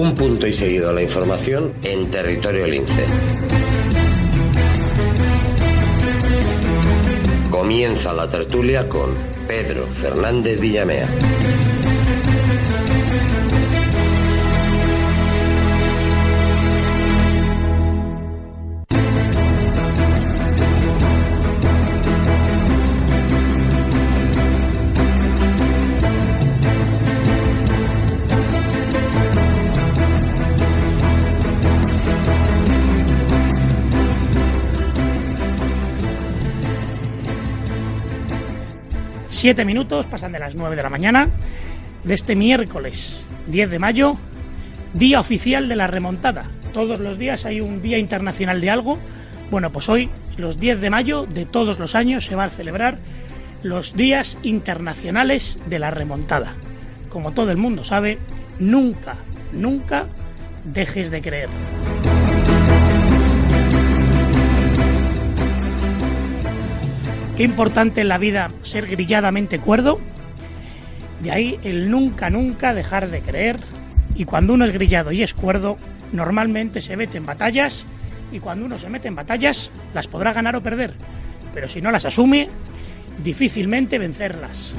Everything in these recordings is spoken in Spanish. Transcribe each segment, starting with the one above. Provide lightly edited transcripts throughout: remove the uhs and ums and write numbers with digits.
Un punto y seguido a la información en Territorio Lince. Comienza la tertulia con Pedro Fernández Villamea. Siete minutos, pasan de las 9 de la mañana de este miércoles 10 de mayo, día oficial de la remontada. Todos los días hay un día internacional de algo. Bueno, pues hoy, los 10 de mayo de todos los años, se va a celebrar los días internacionales de la remontada. Como todo el mundo sabe, nunca dejes de creer. Qué importante en la vida ser grilladamente cuerdo. De ahí el nunca dejar de creer. Y cuando uno es grillado y es cuerdo, normalmente se mete en batallas. Y cuando uno se mete en batallas, las podrá ganar o perder. Pero si no las asume, difícilmente vencerlas.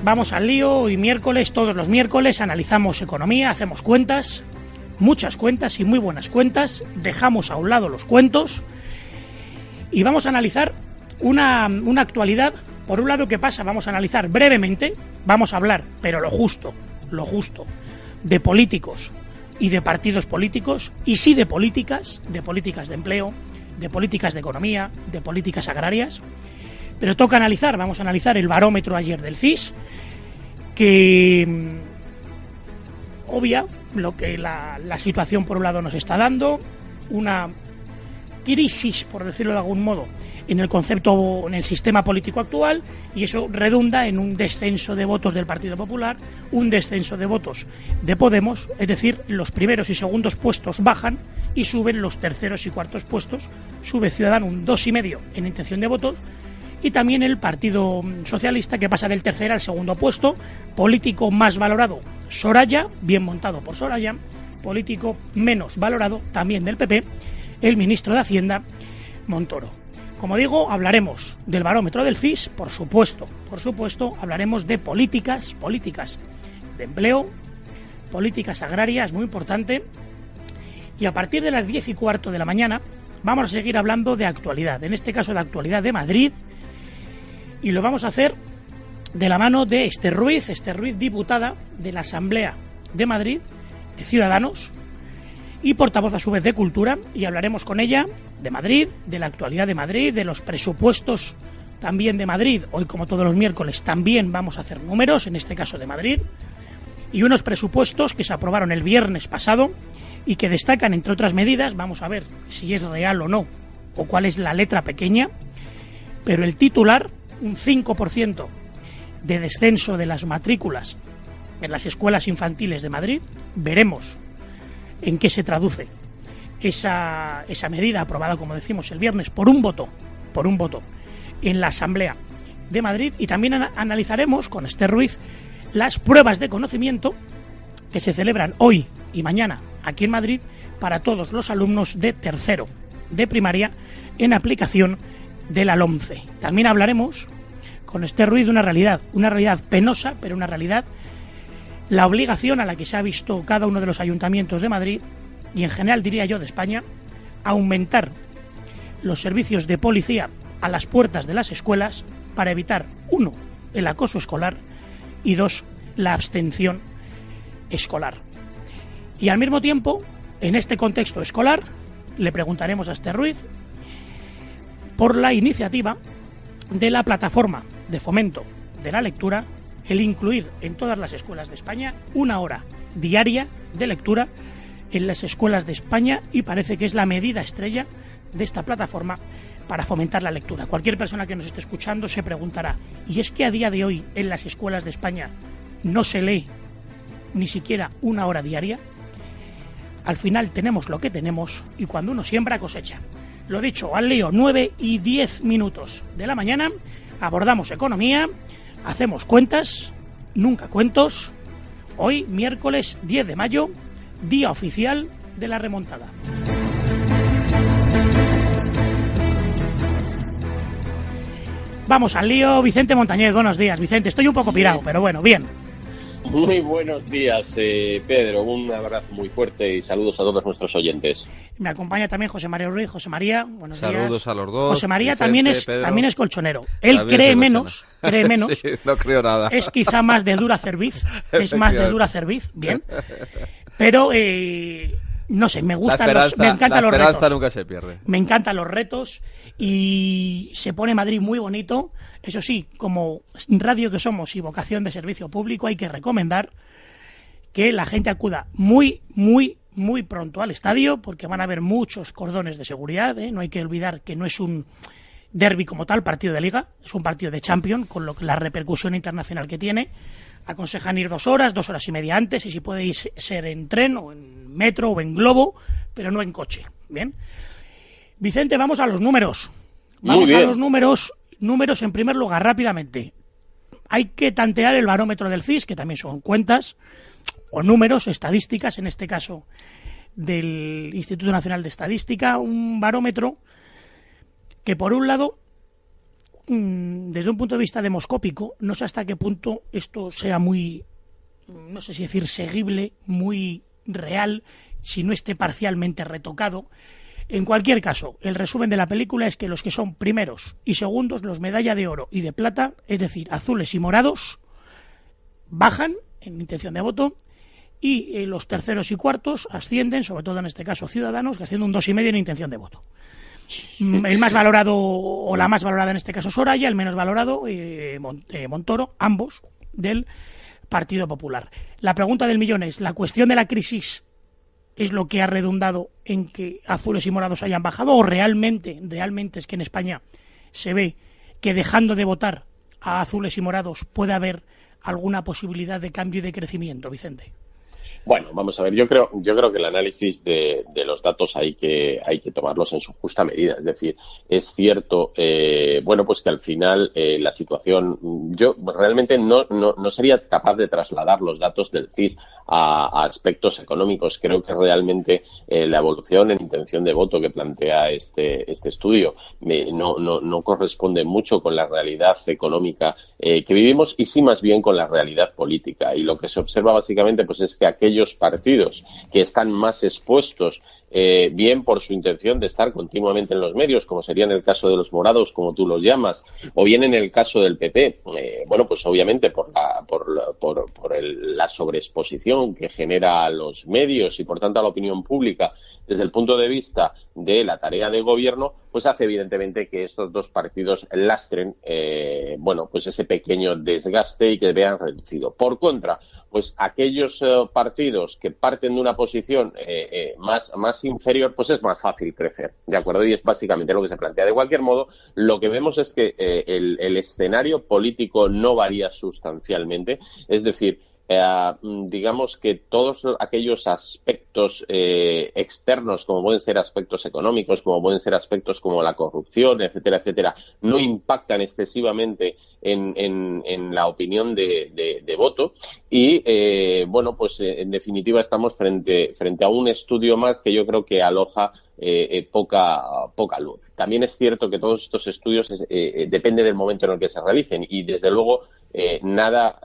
Vamos al lío. Hoy miércoles, todos los miércoles, analizamos economía, hacemos cuentas. Muchas cuentas y muy buenas cuentas, dejamos a un lado los cuentos y vamos a analizar una actualidad. Por un lado, ¿qué pasa? Vamos a analizar brevemente, vamos a hablar, pero lo justo, de políticos y de partidos políticos, y sí de políticas de empleo, de políticas de economía, de políticas agrarias, pero toca analizar, vamos a analizar el barómetro ayer del CIS, que obvia lo que la situación por un lado nos está dando, una crisis, por decirlo de algún modo, en el sistema político actual, y eso redunda en un descenso de votos del Partido Popular, un descenso de votos de Podemos, es decir, los primeros y segundos puestos bajan y suben los terceros y cuartos puestos, sube Ciudadanos un 2,5 en intención de votos, y también el Partido Socialista, que pasa del tercer al segundo puesto. Político más valorado, Soraya, bien montado por Soraya. Político menos valorado, también del PP, el ministro de Hacienda, Montoro. Como digo, hablaremos del barómetro del CIS, por supuesto, hablaremos de políticas de empleo, políticas agrarias, muy importante, y a partir de las 10:15 de la mañana vamos a seguir hablando de actualidad, en este caso de actualidad de Madrid, y lo vamos a hacer de la mano de Esther Ruiz, diputada de la Asamblea de Madrid, de Ciudadanos, y portavoz a su vez de Cultura, y hablaremos con ella de Madrid, de la actualidad de Madrid, de los presupuestos también de Madrid. Hoy, como todos los miércoles, también vamos a hacer números, en este caso de Madrid, y unos presupuestos que se aprobaron el viernes pasado y que destacan, entre otras medidas, vamos a ver si es real o no, o cuál es la letra pequeña, pero el titular, un 5% de descenso de las matrículas en las escuelas infantiles de Madrid. Veremos en qué se traduce esa medida aprobada, como decimos, el viernes por un voto en la Asamblea de Madrid, y también analizaremos con Esther Ruiz las pruebas de conocimiento que se celebran hoy y mañana aquí en Madrid para todos los alumnos de tercero de primaria en aplicación de la LOMCE. También hablaremos con Esther Ruiz de una realidad penosa, pero una realidad, la obligación a la que se ha visto cada uno de los ayuntamientos de Madrid y en general, diría yo, de España, aumentar los servicios de policía a las puertas de las escuelas para evitar, 1, el acoso escolar, y 2, la abstención escolar. Y al mismo tiempo, en este contexto escolar, le preguntaremos a Esther Ruiz por la iniciativa de la plataforma de fomento de la lectura, el incluir en todas las escuelas de España 1 hora diaria de lectura en las escuelas de España, y parece que es la medida estrella de esta plataforma para fomentar la lectura. Cualquier persona que nos esté escuchando se preguntará, ¿y es que a día de hoy en las escuelas de España no se lee ni siquiera 1 hora diaria? Al final tenemos lo que tenemos, y cuando uno siembra cosecha. Lo dicho, al lío, 9:10 de la mañana, abordamos economía, Hacemos cuentas, nunca cuentos. Hoy, miércoles 10 de mayo, día oficial de la remontada. Vamos al lío. Vicente Montañez, buenos días. Vicente, estoy un poco pirado, pero bueno, bien. Muy buenos días, Pedro. Un abrazo muy fuerte y saludos a todos nuestros oyentes. Me acompaña también José María Ruiz. José María, buenos días. Saludos a los dos. José María Vicente, también es colchonero. Él también cree menos. Sí, no creo nada. Es quizá más de dura cerviz. Es más de dura cerviz, bien. Pero, no sé, me encantan los retos. La esperanza nunca se pierde. Me encantan los retos y se pone Madrid muy bonito. Eso sí, como radio que somos y vocación de servicio público, hay que recomendar que la gente acuda muy pronto al estadio, porque van a haber muchos cordones de seguridad, ¿eh? No hay que olvidar que no es un derbi como tal, partido de Liga, es un partido de Champions, con la repercusión internacional que tiene. Aconsejan ir 2 horas y media antes, y si podéis ser en tren o en metro o en globo, pero no en coche. Bien. Vicente, vamos a los números. Vamos a los números. Números en primer lugar, rápidamente. Hay que tantear el barómetro del CIS, que también son cuentas o números, estadísticas, en este caso del Instituto Nacional de Estadística, un barómetro que, por un lado, desde un punto de vista demoscópico, no sé hasta qué punto esto sea muy, no sé si decir seguible, muy real, si no esté parcialmente retocado. En cualquier caso, el resumen de la película es que los que son primeros y segundos, los medalla de oro y de plata, es decir, azules y morados, bajan en intención de voto, y los terceros y cuartos ascienden, sobre todo en este caso Ciudadanos, que haciendo un 2,5 en intención de voto. El más valorado, o la más valorada en este caso Soraya, el menos valorado Montoro, ambos del Partido Popular. La pregunta del millón es, ¿la cuestión de la crisis es lo que ha redundado en que azules y morados hayan bajado, o realmente es que en España se ve que, dejando de votar a azules y morados, puede haber alguna posibilidad de cambio y de crecimiento, Vicente? Bueno, vamos a ver, yo creo que el análisis de los datos hay que tomarlos en su justa medida. Es decir, es cierto, pues que al final la situación, yo realmente no sería capaz de trasladar los datos del CIS a aspectos económicos. Creo que realmente la evolución en intención de voto que plantea este estudio no corresponde mucho con la realidad económica que vivimos, y sí más bien con la realidad política. Y lo que se observa básicamente pues es que aquellos partidos que están más expuestos, bien por su intención de estar continuamente en los medios, como sería en el caso de los morados, como tú los llamas, o bien en el caso del PP, pues obviamente por la sobreexposición que genera a los medios y por tanto a la opinión pública desde el punto de vista de la tarea de gobierno, pues hace evidentemente que estos dos partidos lastren pues ese pequeño desgaste y que vean reducido. Por contra, pues aquellos partidos que parten de una posición más inferior, pues es más fácil crecer, ¿de acuerdo? Y es básicamente lo que se plantea. De cualquier modo, lo que vemos es que el escenario político no varía sustancialmente, es decir, digamos que todos aquellos aspectos externos, como pueden ser aspectos económicos, como pueden ser aspectos como la corrupción, etcétera, no impactan excesivamente en la opinión de voto. Y pues en definitiva estamos frente a un estudio más que yo creo que aloja poca luz. También es cierto que todos estos estudios depende del momento en el que se realicen, y desde luego nada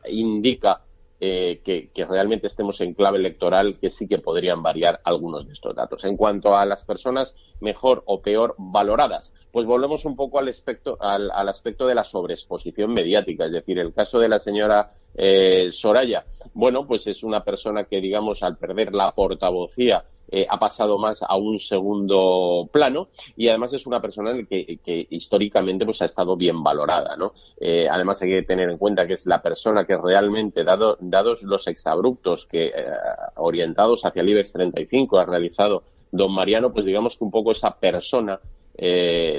indica que realmente estemos en clave electoral, que sí que podrían variar algunos de estos datos. En cuanto a las personas mejor o peor valoradas, pues volvemos un poco al aspecto de la sobreexposición mediática. Es decir, el caso de la señora Soraya, pues es una persona que, digamos, al perder la portavocía, ha pasado más a un segundo plano, y además es una persona en la que históricamente pues ha estado bien valorada, ¿no? Además hay que tener en cuenta que es la persona que realmente, dados los exabruptos que orientados hacia el IBEX 35 ha realizado don Mariano, pues digamos que un poco esa persona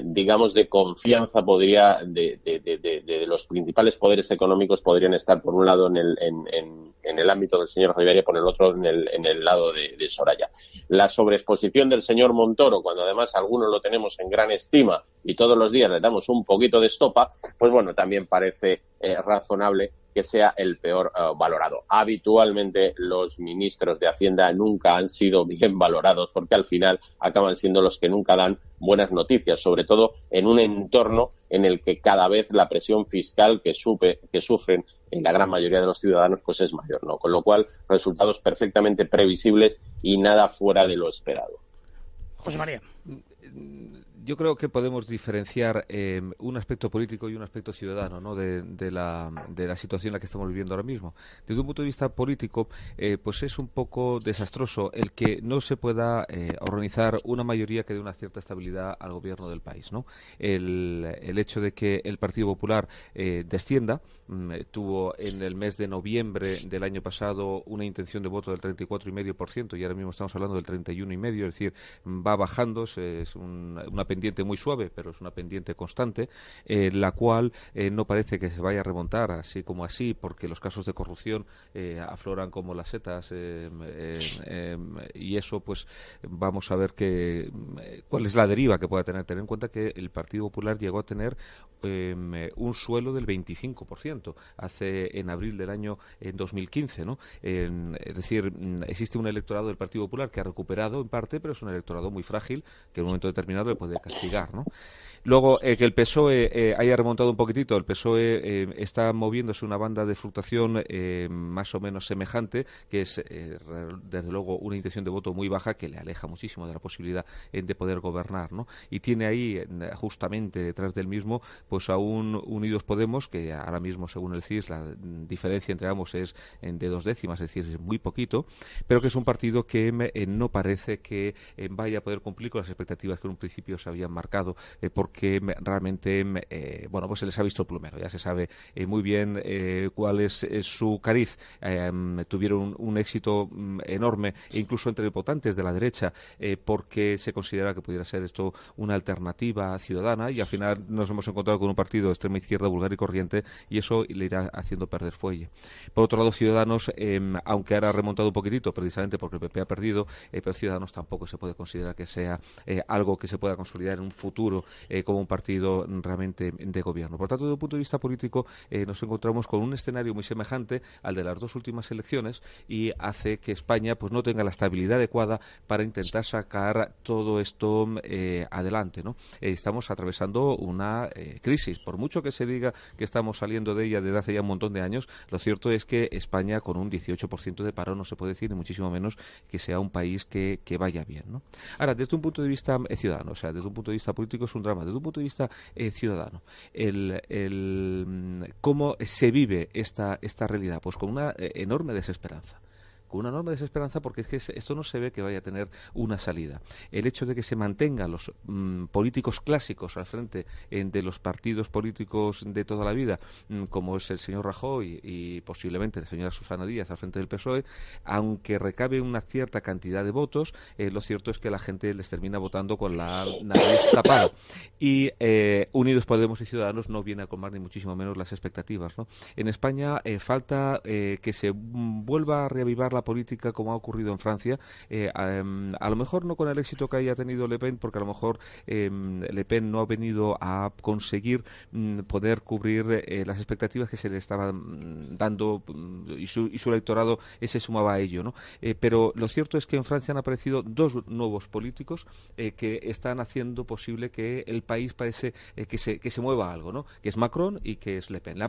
digamos de confianza podría de los principales poderes económicos podrían estar por un lado en el ámbito del señor Rivera y por el otro en el lado de Soraya. La sobreexposición del señor Montoro, cuando además algunos lo tenemos en gran estima y todos los días le damos un poquito de estopa, pues bueno, también parece razonable que sea el peor valorado. Habitualmente los ministros de Hacienda nunca han sido bien valorados porque al final acaban siendo los que nunca dan buenas noticias, sobre todo en un entorno en el que cada vez la presión fiscal que sufren en la gran mayoría de los ciudadanos pues es mayor, ¿no? Con lo cual, resultados perfectamente previsibles y nada fuera de lo esperado. José María. Yo creo que podemos diferenciar un aspecto político y un aspecto ciudadano, ¿no? de la situación en la que estamos viviendo ahora mismo. Desde un punto de vista político, pues es un poco desastroso el que no se pueda organizar una mayoría que dé una cierta estabilidad al gobierno del país, ¿no? El hecho de que el Partido Popular descienda, tuvo en el mes de noviembre del año pasado una intención de voto del 34,5% y ahora mismo estamos hablando del 31,5%, es decir, va bajando, es una pendiente muy suave, pero es una pendiente constante, la cual no parece que se vaya a remontar así como así, porque los casos de corrupción afloran como las setas, y eso pues vamos a ver cuál es la deriva que pueda tener. Tener en cuenta que el Partido Popular llegó a tener un suelo del 25% en abril del año 2015, ¿no? Es decir, existe un electorado del Partido Popular que ha recuperado en parte, pero es un electorado muy frágil que en un momento determinado le puede castigar, ¿no? Luego, que el PSOE haya remontado un poquitito, el PSOE está moviéndose una banda de fluctuación más o menos semejante, que es desde luego una intención de voto muy baja que le aleja muchísimo de la posibilidad de poder gobernar, ¿no? Y tiene ahí justamente detrás del mismo pues a un Unidos Podemos que ahora mismo según el CIS la diferencia entre ambos es de 2 décimas, es decir, es muy poquito, pero que es un partido que no parece que vaya a poder cumplir con las expectativas que en un principio se habían marcado, porque realmente bueno, pues se les ha visto el plumero, ya se sabe muy bien cuál es su cariz. Tuvieron un éxito enorme e incluso entre votantes de la derecha, porque se considera que pudiera ser esto una alternativa ciudadana, y al final nos hemos encontrado con un partido de extrema izquierda vulgar y corriente, y eso le irá haciendo perder fuelle. Por otro lado, Ciudadanos, aunque ahora ha remontado un poquitito precisamente porque el PP ha perdido, pero Ciudadanos tampoco se puede considerar que sea algo que se pueda consolidar en un futuro como un partido realmente de gobierno. Por tanto, desde un punto de vista político nos encontramos con un escenario muy semejante al de las 2 últimas elecciones, y hace que España pues no tenga la estabilidad adecuada para intentar sacar todo esto adelante, ¿no? Estamos atravesando una crisis. Por mucho que se diga que estamos saliendo de ella desde hace ya un montón de años, lo cierto es que España con un 18% de paro no se puede decir, ni muchísimo menos que sea un país que vaya bien, ¿no? Ahora, desde un punto de vista ciudadano, o sea, desde un punto de vista político es un drama, desde un punto de vista ciudadano, ¿cómo se vive esta realidad? Pues con una enorme desesperanza. Con una enorme desesperanza, porque es que esto no se ve que vaya a tener una salida. El hecho de que se mantengan los políticos clásicos al frente de los partidos políticos de toda la vida, como es el señor Rajoy y posiblemente la señora Susana Díaz al frente del PSOE, aunque recabe una cierta cantidad de votos, lo cierto es que la gente les termina votando con la nariz tapada. Y Unidos Podemos y Ciudadanos no viene a colmar ni muchísimo menos las expectativas, ¿no? En España falta que se vuelva a reavivar la política como ha ocurrido en Francia, a lo mejor no con el éxito que haya tenido Le Pen, porque a lo mejor Le Pen no ha venido a conseguir poder cubrir las expectativas que se le estaban dando, y su electorado se sumaba a ello, ¿no? Pero lo cierto es que en Francia han aparecido 2 nuevos políticos que están haciendo posible que el país parece que se mueva algo, ¿no? Que es Macron y que es Le Pen.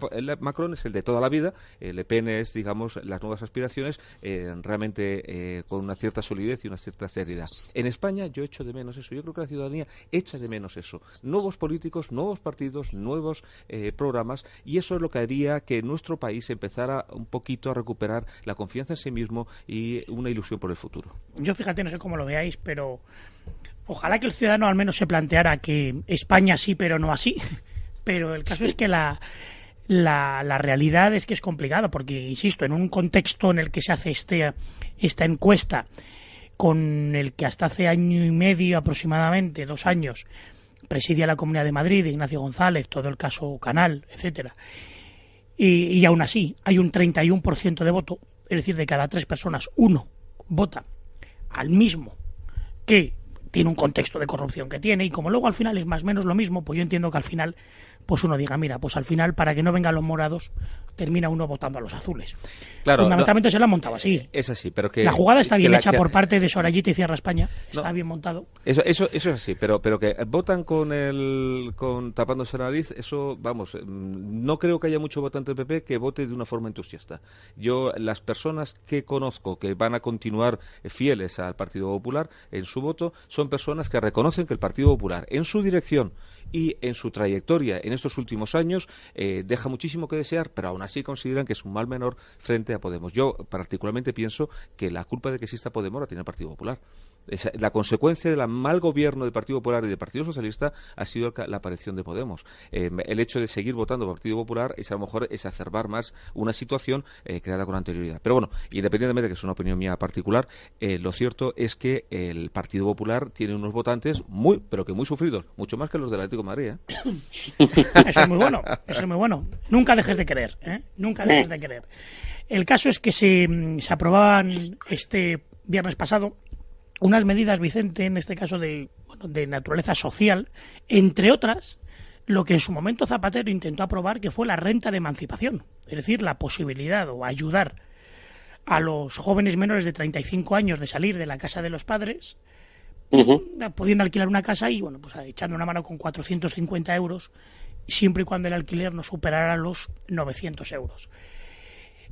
Macron es el de toda la vida, Le Pen es, digamos, las nuevas aspiraciones, realmente con una cierta solidez y una cierta seriedad. En España yo echo de menos eso, yo creo que la ciudadanía echa de menos eso. Nuevos políticos, nuevos partidos, nuevos programas, y eso es lo que haría que nuestro país empezara un poquito a recuperar la confianza en sí mismo y una ilusión por el futuro. Yo, fíjate, no sé cómo lo veáis, pero ojalá que el ciudadano al menos se planteara que España sí, pero no así. Pero el caso es que la realidad es que es complicado, porque, insisto, en un contexto en el que se hace esta encuesta, con el que hasta hace año y medio aproximadamente, 2 años, presidía la Comunidad de Madrid, Ignacio González, todo el caso Canal, etcétera, y aún así hay un 31% de voto, es decir, de cada 3 personas, 1 vota al mismo que tiene un contexto de corrupción que tiene, y como luego al final es más o menos lo mismo, pues yo entiendo que al final pues uno diga, mira, pues al final para que no vengan los morados termina uno votando a los azules. Claro, fundamentalmente se lo han montado así. Es así, pero que... La jugada está bien hecha por parte de Sorayita y Cierra España, está bien montado. Eso es así, pero que votan con tapándose la nariz, eso, vamos, no creo que haya mucho votante del PP que vote de una forma entusiasta. Yo, las personas que conozco que van a continuar fieles al Partido Popular en su voto, son personas que reconocen que el Partido Popular, en su dirección y en su trayectoria en estos últimos años, deja muchísimo que desear, pero aún así consideran que es un mal menor frente a Podemos. Yo particularmente pienso que la culpa de que exista Podemos la tiene el Partido Popular. La consecuencia del mal gobierno del Partido Popular y del Partido Socialista ha sido la aparición de Podemos. El hecho de seguir votando por el Partido Popular es a lo mejor exacerbar más una situación creada con anterioridad. Pero bueno, independientemente de que es una opinión mía particular, lo cierto es que el Partido Popular tiene unos votantes pero que muy sufridos, mucho más que los del Atlético de Madrid. Eso es muy bueno, eso es muy bueno. Nunca dejes de querer, nunca dejes de querer. El caso es que se aprobaban este viernes pasado unas medidas, Vicente, en este caso de naturaleza social, entre otras, lo que en su momento Zapatero intentó aprobar, que fue la renta de emancipación, es decir, la posibilidad o ayudar a los jóvenes menores de 35 años de salir de la casa de los padres, pudiendo alquilar una casa y, bueno, pues echando una mano con 450 euros, siempre y cuando el alquiler no superara los 900 euros.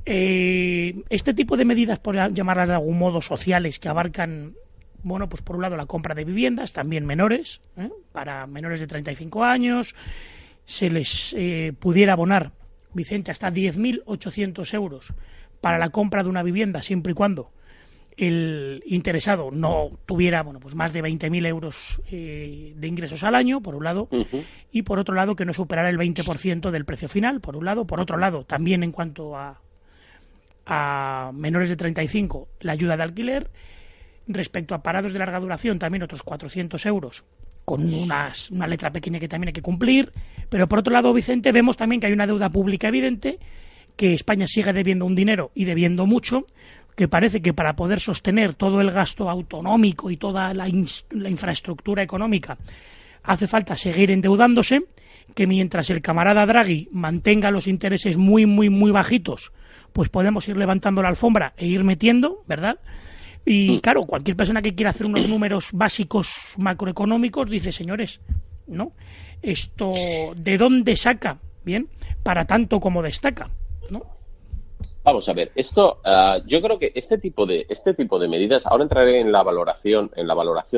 Este tipo de medidas, por llamarlas de algún modo, sociales, que abarcan, bueno, pues por un lado la compra de viviendas, también menores, para menores de 35 años, se les pudiera abonar, Vicente, hasta 10.800 euros para la compra de una vivienda, siempre y cuando el interesado no tuviera, bueno, pues más de 20.000 euros de ingresos al año, por un lado, y por otro lado que no superara el 20% del precio final, por un lado. Por otro lado, también en cuanto a menores de 35, la ayuda de alquiler. Respecto a parados de larga duración, también otros 400 euros, con una letra pequeña que también hay que cumplir. Pero por otro lado, Vicente, vemos también que hay una deuda pública evidente, que España sigue debiendo un dinero y debiendo mucho, que parece que para poder sostener todo el gasto autonómico y toda la infraestructura económica hace falta seguir endeudándose, que mientras el camarada Draghi mantenga los intereses muy, muy, muy bajitos, pues podemos ir levantando la alfombra e ir metiendo, ¿verdad? Y claro, cualquier persona que quiera hacer unos números básicos macroeconómicos dice, señores, ¿no? Esto, ¿de dónde saca? Bien, para tanto como destaca, ¿no? Vamos a ver, esto, yo creo que este tipo de medidas, ahora entraré en la valoración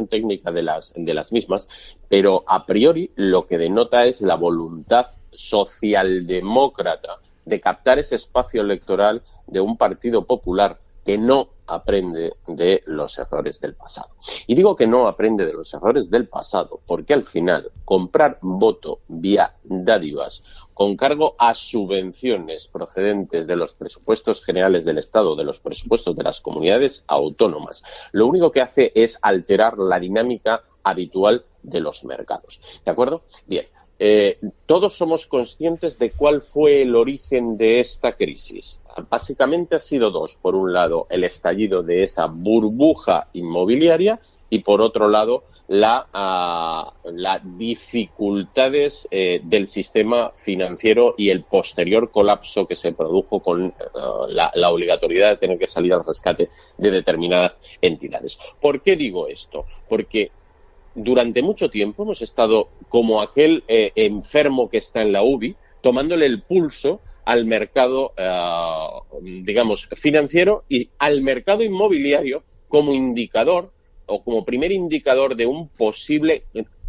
técnica de las mismas, pero a priori lo que denota es la voluntad socialdemócrata de captar ese espacio electoral de un Partido Popular que no aprende de los errores del pasado. Y digo que no aprende de los errores del pasado porque al final comprar voto vía dádivas con cargo a subvenciones procedentes de los presupuestos generales del Estado, de los presupuestos de las comunidades autónomas, lo único que hace es alterar la dinámica habitual de los mercados. ¿De acuerdo? Bien. Todos somos conscientes de cuál fue el origen de esta crisis. Básicamente ha sido dos. Por un lado, el estallido de esa burbuja inmobiliaria y, por otro lado, las dificultades del sistema financiero y el posterior colapso que se produjo con la obligatoriedad de tener que salir al rescate de determinadas entidades. ¿Por qué digo esto? Porque durante mucho tiempo hemos estado como aquel enfermo que está en la UBI, tomándole el pulso al mercado, digamos, financiero y al mercado inmobiliario como indicador o como primer indicador de un posible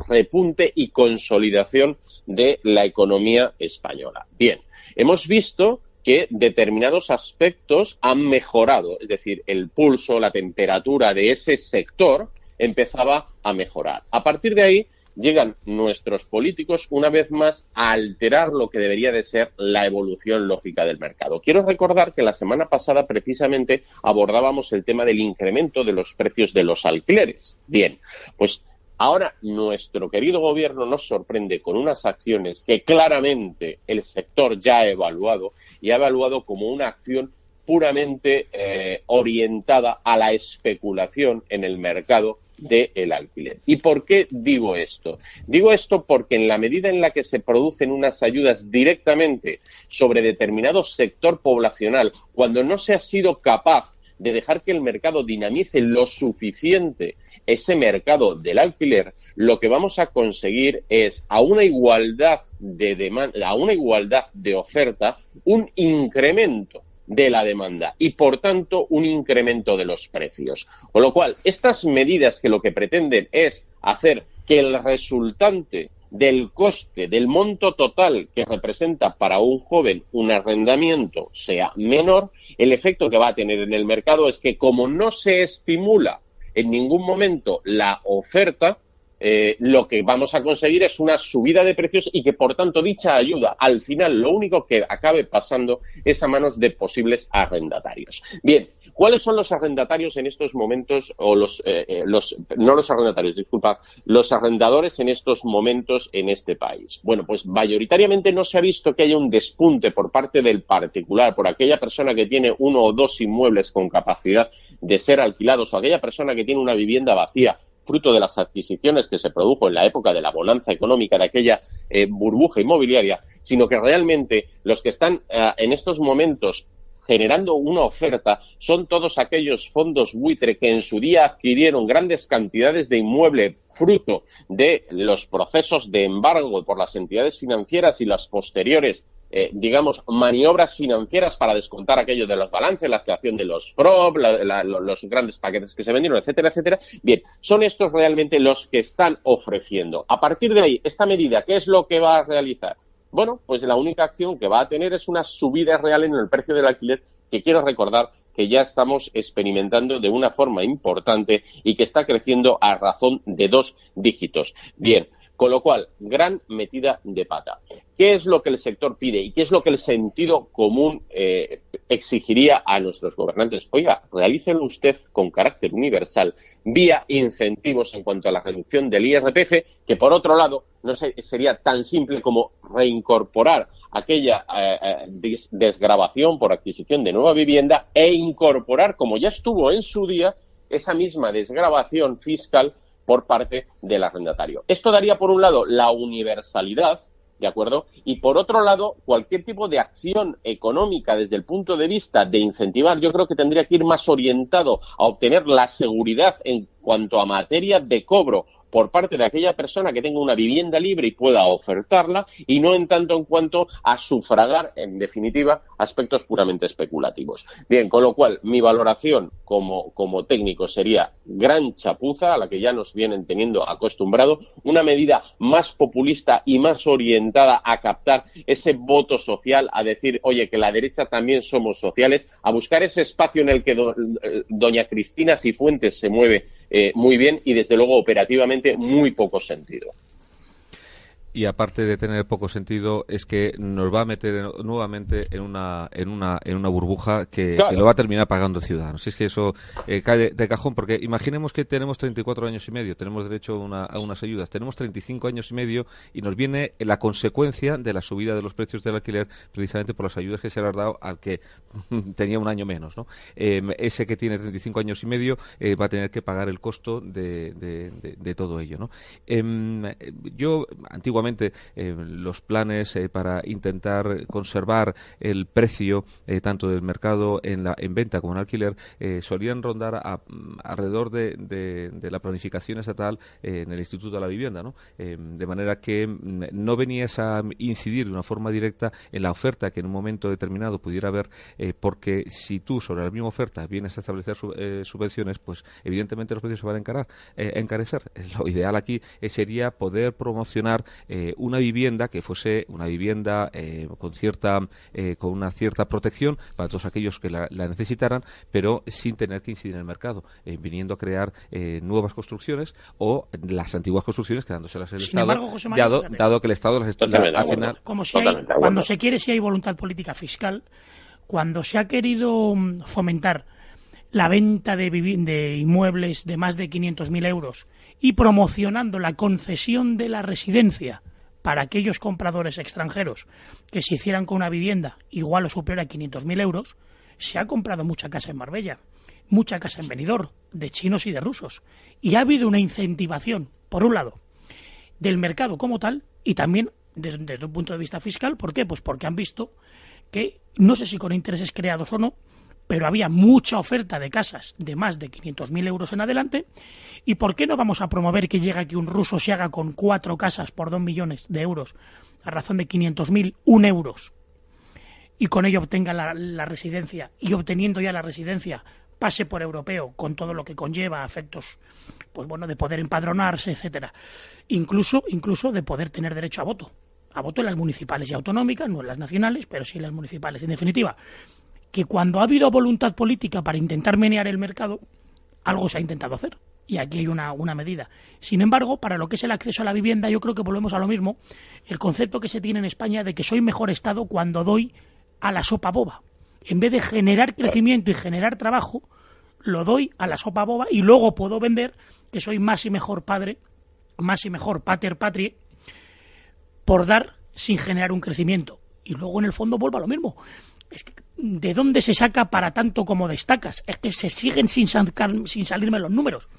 repunte y consolidación de la economía española. Bien, hemos visto que determinados aspectos han mejorado, es decir, el pulso, la temperatura de ese sector empezaba a mejorar. A partir de ahí llegan nuestros políticos una vez más a alterar lo que debería de ser la evolución lógica del mercado. Quiero recordar que la semana pasada precisamente abordábamos el tema del incremento de los precios de los alquileres. Bien, pues ahora nuestro querido gobierno nos sorprende con unas acciones que claramente el sector ya ha evaluado y ha evaluado como una acción puramente orientada a la especulación en el mercado del alquiler. ¿Y por qué digo esto? Digo esto porque en la medida en la que se producen unas ayudas directamente sobre determinado sector poblacional, cuando no se ha sido capaz de dejar que el mercado dinamice lo suficiente ese mercado del alquiler, lo que vamos a conseguir es, a una igualdad de demanda, a una igualdad de oferta, un incremento de la demanda y, por tanto, un incremento de los precios. Con lo cual, estas medidas que lo que pretenden es hacer que el resultante del coste, del monto total que representa para un joven un arrendamiento sea menor, el efecto que va a tener en el mercado es que, como no se estimula en ningún momento la oferta, lo que vamos a conseguir es una subida de precios y que, por tanto, dicha ayuda, al final, lo único que acabe pasando es a manos de posibles arrendatarios. Bien, ¿cuáles son los arrendatarios en estos momentos, o los arrendadores en estos momentos en este país? Bueno, pues mayoritariamente no se ha visto que haya un despunte por parte del particular, por aquella persona que tiene 1 o 2 inmuebles con capacidad de ser alquilados, o aquella persona que tiene una vivienda vacía, fruto de las adquisiciones que se produjo en la época de la bonanza económica, de aquella burbuja inmobiliaria, sino que realmente los que están en estos momentos generando una oferta son todos aquellos fondos buitre que en su día adquirieron grandes cantidades de inmueble fruto de los procesos de embargo por las entidades financieras y las posteriores maniobras financieras para descontar aquello de los balances, la creación de los PROP, los grandes paquetes que se vendieron, etcétera, etcétera. Bien, son estos realmente los que están ofreciendo. A partir de ahí, esta medida, ¿qué es lo que va a realizar? Bueno, pues la única acción que va a tener es una subida real en el precio del alquiler, que quiero recordar que ya estamos experimentando de una forma importante y que está creciendo a razón de 2 dígitos. Bien, con lo cual, gran metida de pata. ¿Qué es lo que el sector pide y qué es lo que el sentido común exigiría a nuestros gobernantes? Oiga, realícelo usted con carácter universal, vía incentivos en cuanto a la reducción del IRPF, que por otro lado no sería tan simple como reincorporar aquella desgravación por adquisición de nueva vivienda e incorporar, como ya estuvo en su día, esa misma desgravación fiscal por parte del arrendatario. Esto daría, por un lado, la universalidad, ¿de acuerdo? Y, por otro lado, cualquier tipo de acción económica desde el punto de vista de incentivar, yo creo que tendría que ir más orientado a obtener la seguridad en cuanto a materia de cobro por parte de aquella persona que tenga una vivienda libre y pueda ofertarla, y no en tanto en cuanto a sufragar, en definitiva, aspectos puramente especulativos. Bien, con lo cual, mi valoración como técnico sería gran chapuza, a la que ya nos vienen teniendo acostumbrado, una medida más populista y más orientada a captar ese voto social, a decir, oye, que la derecha también somos sociales, a buscar ese espacio en el que doña Cristina Cifuentes se mueve muy bien y, desde luego, operativamente muy poco sentido. Y aparte de tener poco sentido, es que nos va a meter nuevamente en una burbuja que lo va a terminar pagando el ciudadano. Si es que eso cae de cajón, porque imaginemos que tenemos 34 años y medio, tenemos derecho a unas ayudas, tenemos 35 años y medio y nos viene la consecuencia de la subida de los precios del alquiler, precisamente por las ayudas que se le ha dado al que tenía un año menos, ¿no? Ese que tiene 35 años y medio va a tener que pagar el costo de todo ello, ¿no? Yo, antiguamente, los planes para intentar conservar el precio tanto del mercado en venta como en alquiler solían rondar alrededor de la planificación estatal en el Instituto de la Vivienda, ¿no? De manera que no venías a incidir de una forma directa en la oferta que en un momento determinado pudiera haber, porque si tú sobre la misma oferta vienes a establecer subvenciones, pues evidentemente los precios se van a encarecer. Lo ideal aquí sería poder promocionar una vivienda que fuese una vivienda con una cierta protección para todos aquellos que la necesitaran, pero sin tener que incidir en el mercado, viniendo a crear nuevas construcciones o las antiguas construcciones quedándoselas el Estado, embargo, José María, dado que el Estado las está al final. Como cuando se quiere, si hay voluntad política fiscal, cuando se ha querido fomentar la venta de inmuebles de más de 500.000 euros y promocionando la concesión de la residencia para aquellos compradores extranjeros que se hicieran con una vivienda igual o superior a 500.000 euros, se ha comprado mucha casa en Marbella, mucha casa en Benidorm, de chinos y de rusos. Y ha habido una incentivación, por un lado, del mercado como tal, y también desde un punto de vista fiscal. ¿Por qué? Pues porque han visto que, no sé si con intereses creados o no, pero había mucha oferta de casas de más de 500.000 euros en adelante. ¿Y por qué no vamos a promover que llegue aquí un ruso se haga con 4 casas por 2 millones de euros a razón de 500.000, 1 euros, y con ello obtenga la residencia, y obteniendo ya la residencia pase por europeo con todo lo que conlleva a efectos, pues bueno, de poder empadronarse, etcétera, incluso de poder tener derecho a voto en las municipales y autonómicas, no en las nacionales, pero sí en las municipales. En definitiva, que cuando ha habido voluntad política para intentar menear el mercado, algo se ha intentado hacer, y aquí hay una medida. Sin embargo, para lo que es el acceso a la vivienda, yo creo que volvemos a lo mismo, el concepto que se tiene en España de que soy mejor Estado cuando doy a la sopa boba. En vez de generar crecimiento y generar trabajo, lo doy a la sopa boba y luego puedo vender que soy más y mejor padre, más y mejor pater patriae, por dar sin generar un crecimiento. Y luego en el fondo vuelvo a lo mismo. Es que, ¿de dónde se saca para tanto como destacas? Es que se siguen sin salirme los números.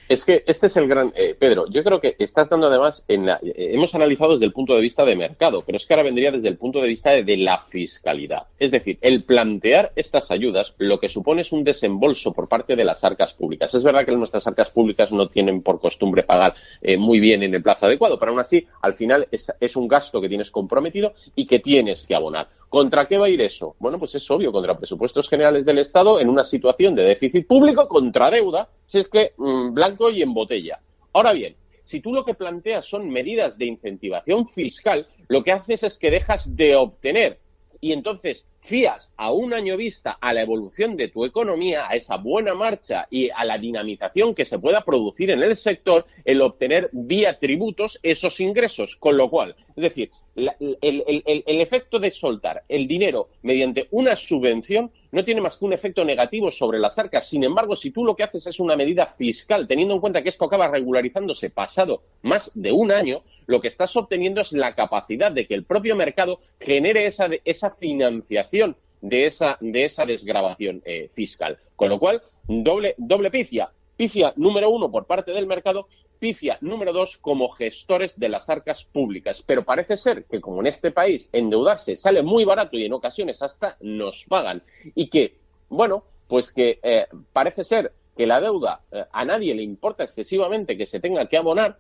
Es que este es el gran... Pedro, yo creo que estás dando además... hemos analizado desde el punto de vista de mercado, pero es que ahora vendría desde el punto de vista de la fiscalidad. Es decir, el plantear estas ayudas lo que supone es un desembolso por parte de las arcas públicas. Es verdad que nuestras arcas públicas no tienen por costumbre pagar muy bien en el plazo adecuado, pero aún así, al final es un gasto que tienes comprometido y que tienes que abonar. ¿Contra qué va a ir eso? Bueno, pues es obvio, contra presupuestos generales del Estado en una situación de déficit público, contra deuda, si es que blanco y en botella. Ahora bien, si tú lo que planteas son medidas de incentivación fiscal, lo que haces es que dejas de obtener y entonces fías a un año vista a la evolución de tu economía, a esa buena marcha y a la dinamización que se pueda producir en el sector, el obtener vía tributos esos ingresos. Con lo cual, es decir, el efecto de soltar el dinero mediante una subvención no tiene más que un efecto negativo sobre las arcas. Sin embargo, si tú lo que haces es una medida fiscal, teniendo en cuenta que esto acaba regularizándose pasado más de un año, lo que estás obteniendo es la capacidad de que el propio mercado genere esa financiación de esa desgravación fiscal. Con lo cual, doble pifia. Pifia número 1 por parte del mercado, pifia número 2 como gestores de las arcas públicas. Pero parece ser que como en este país endeudarse sale muy barato y en ocasiones hasta nos pagan y que, bueno, pues que parece ser que la deuda a nadie le importa excesivamente que se tenga que abonar,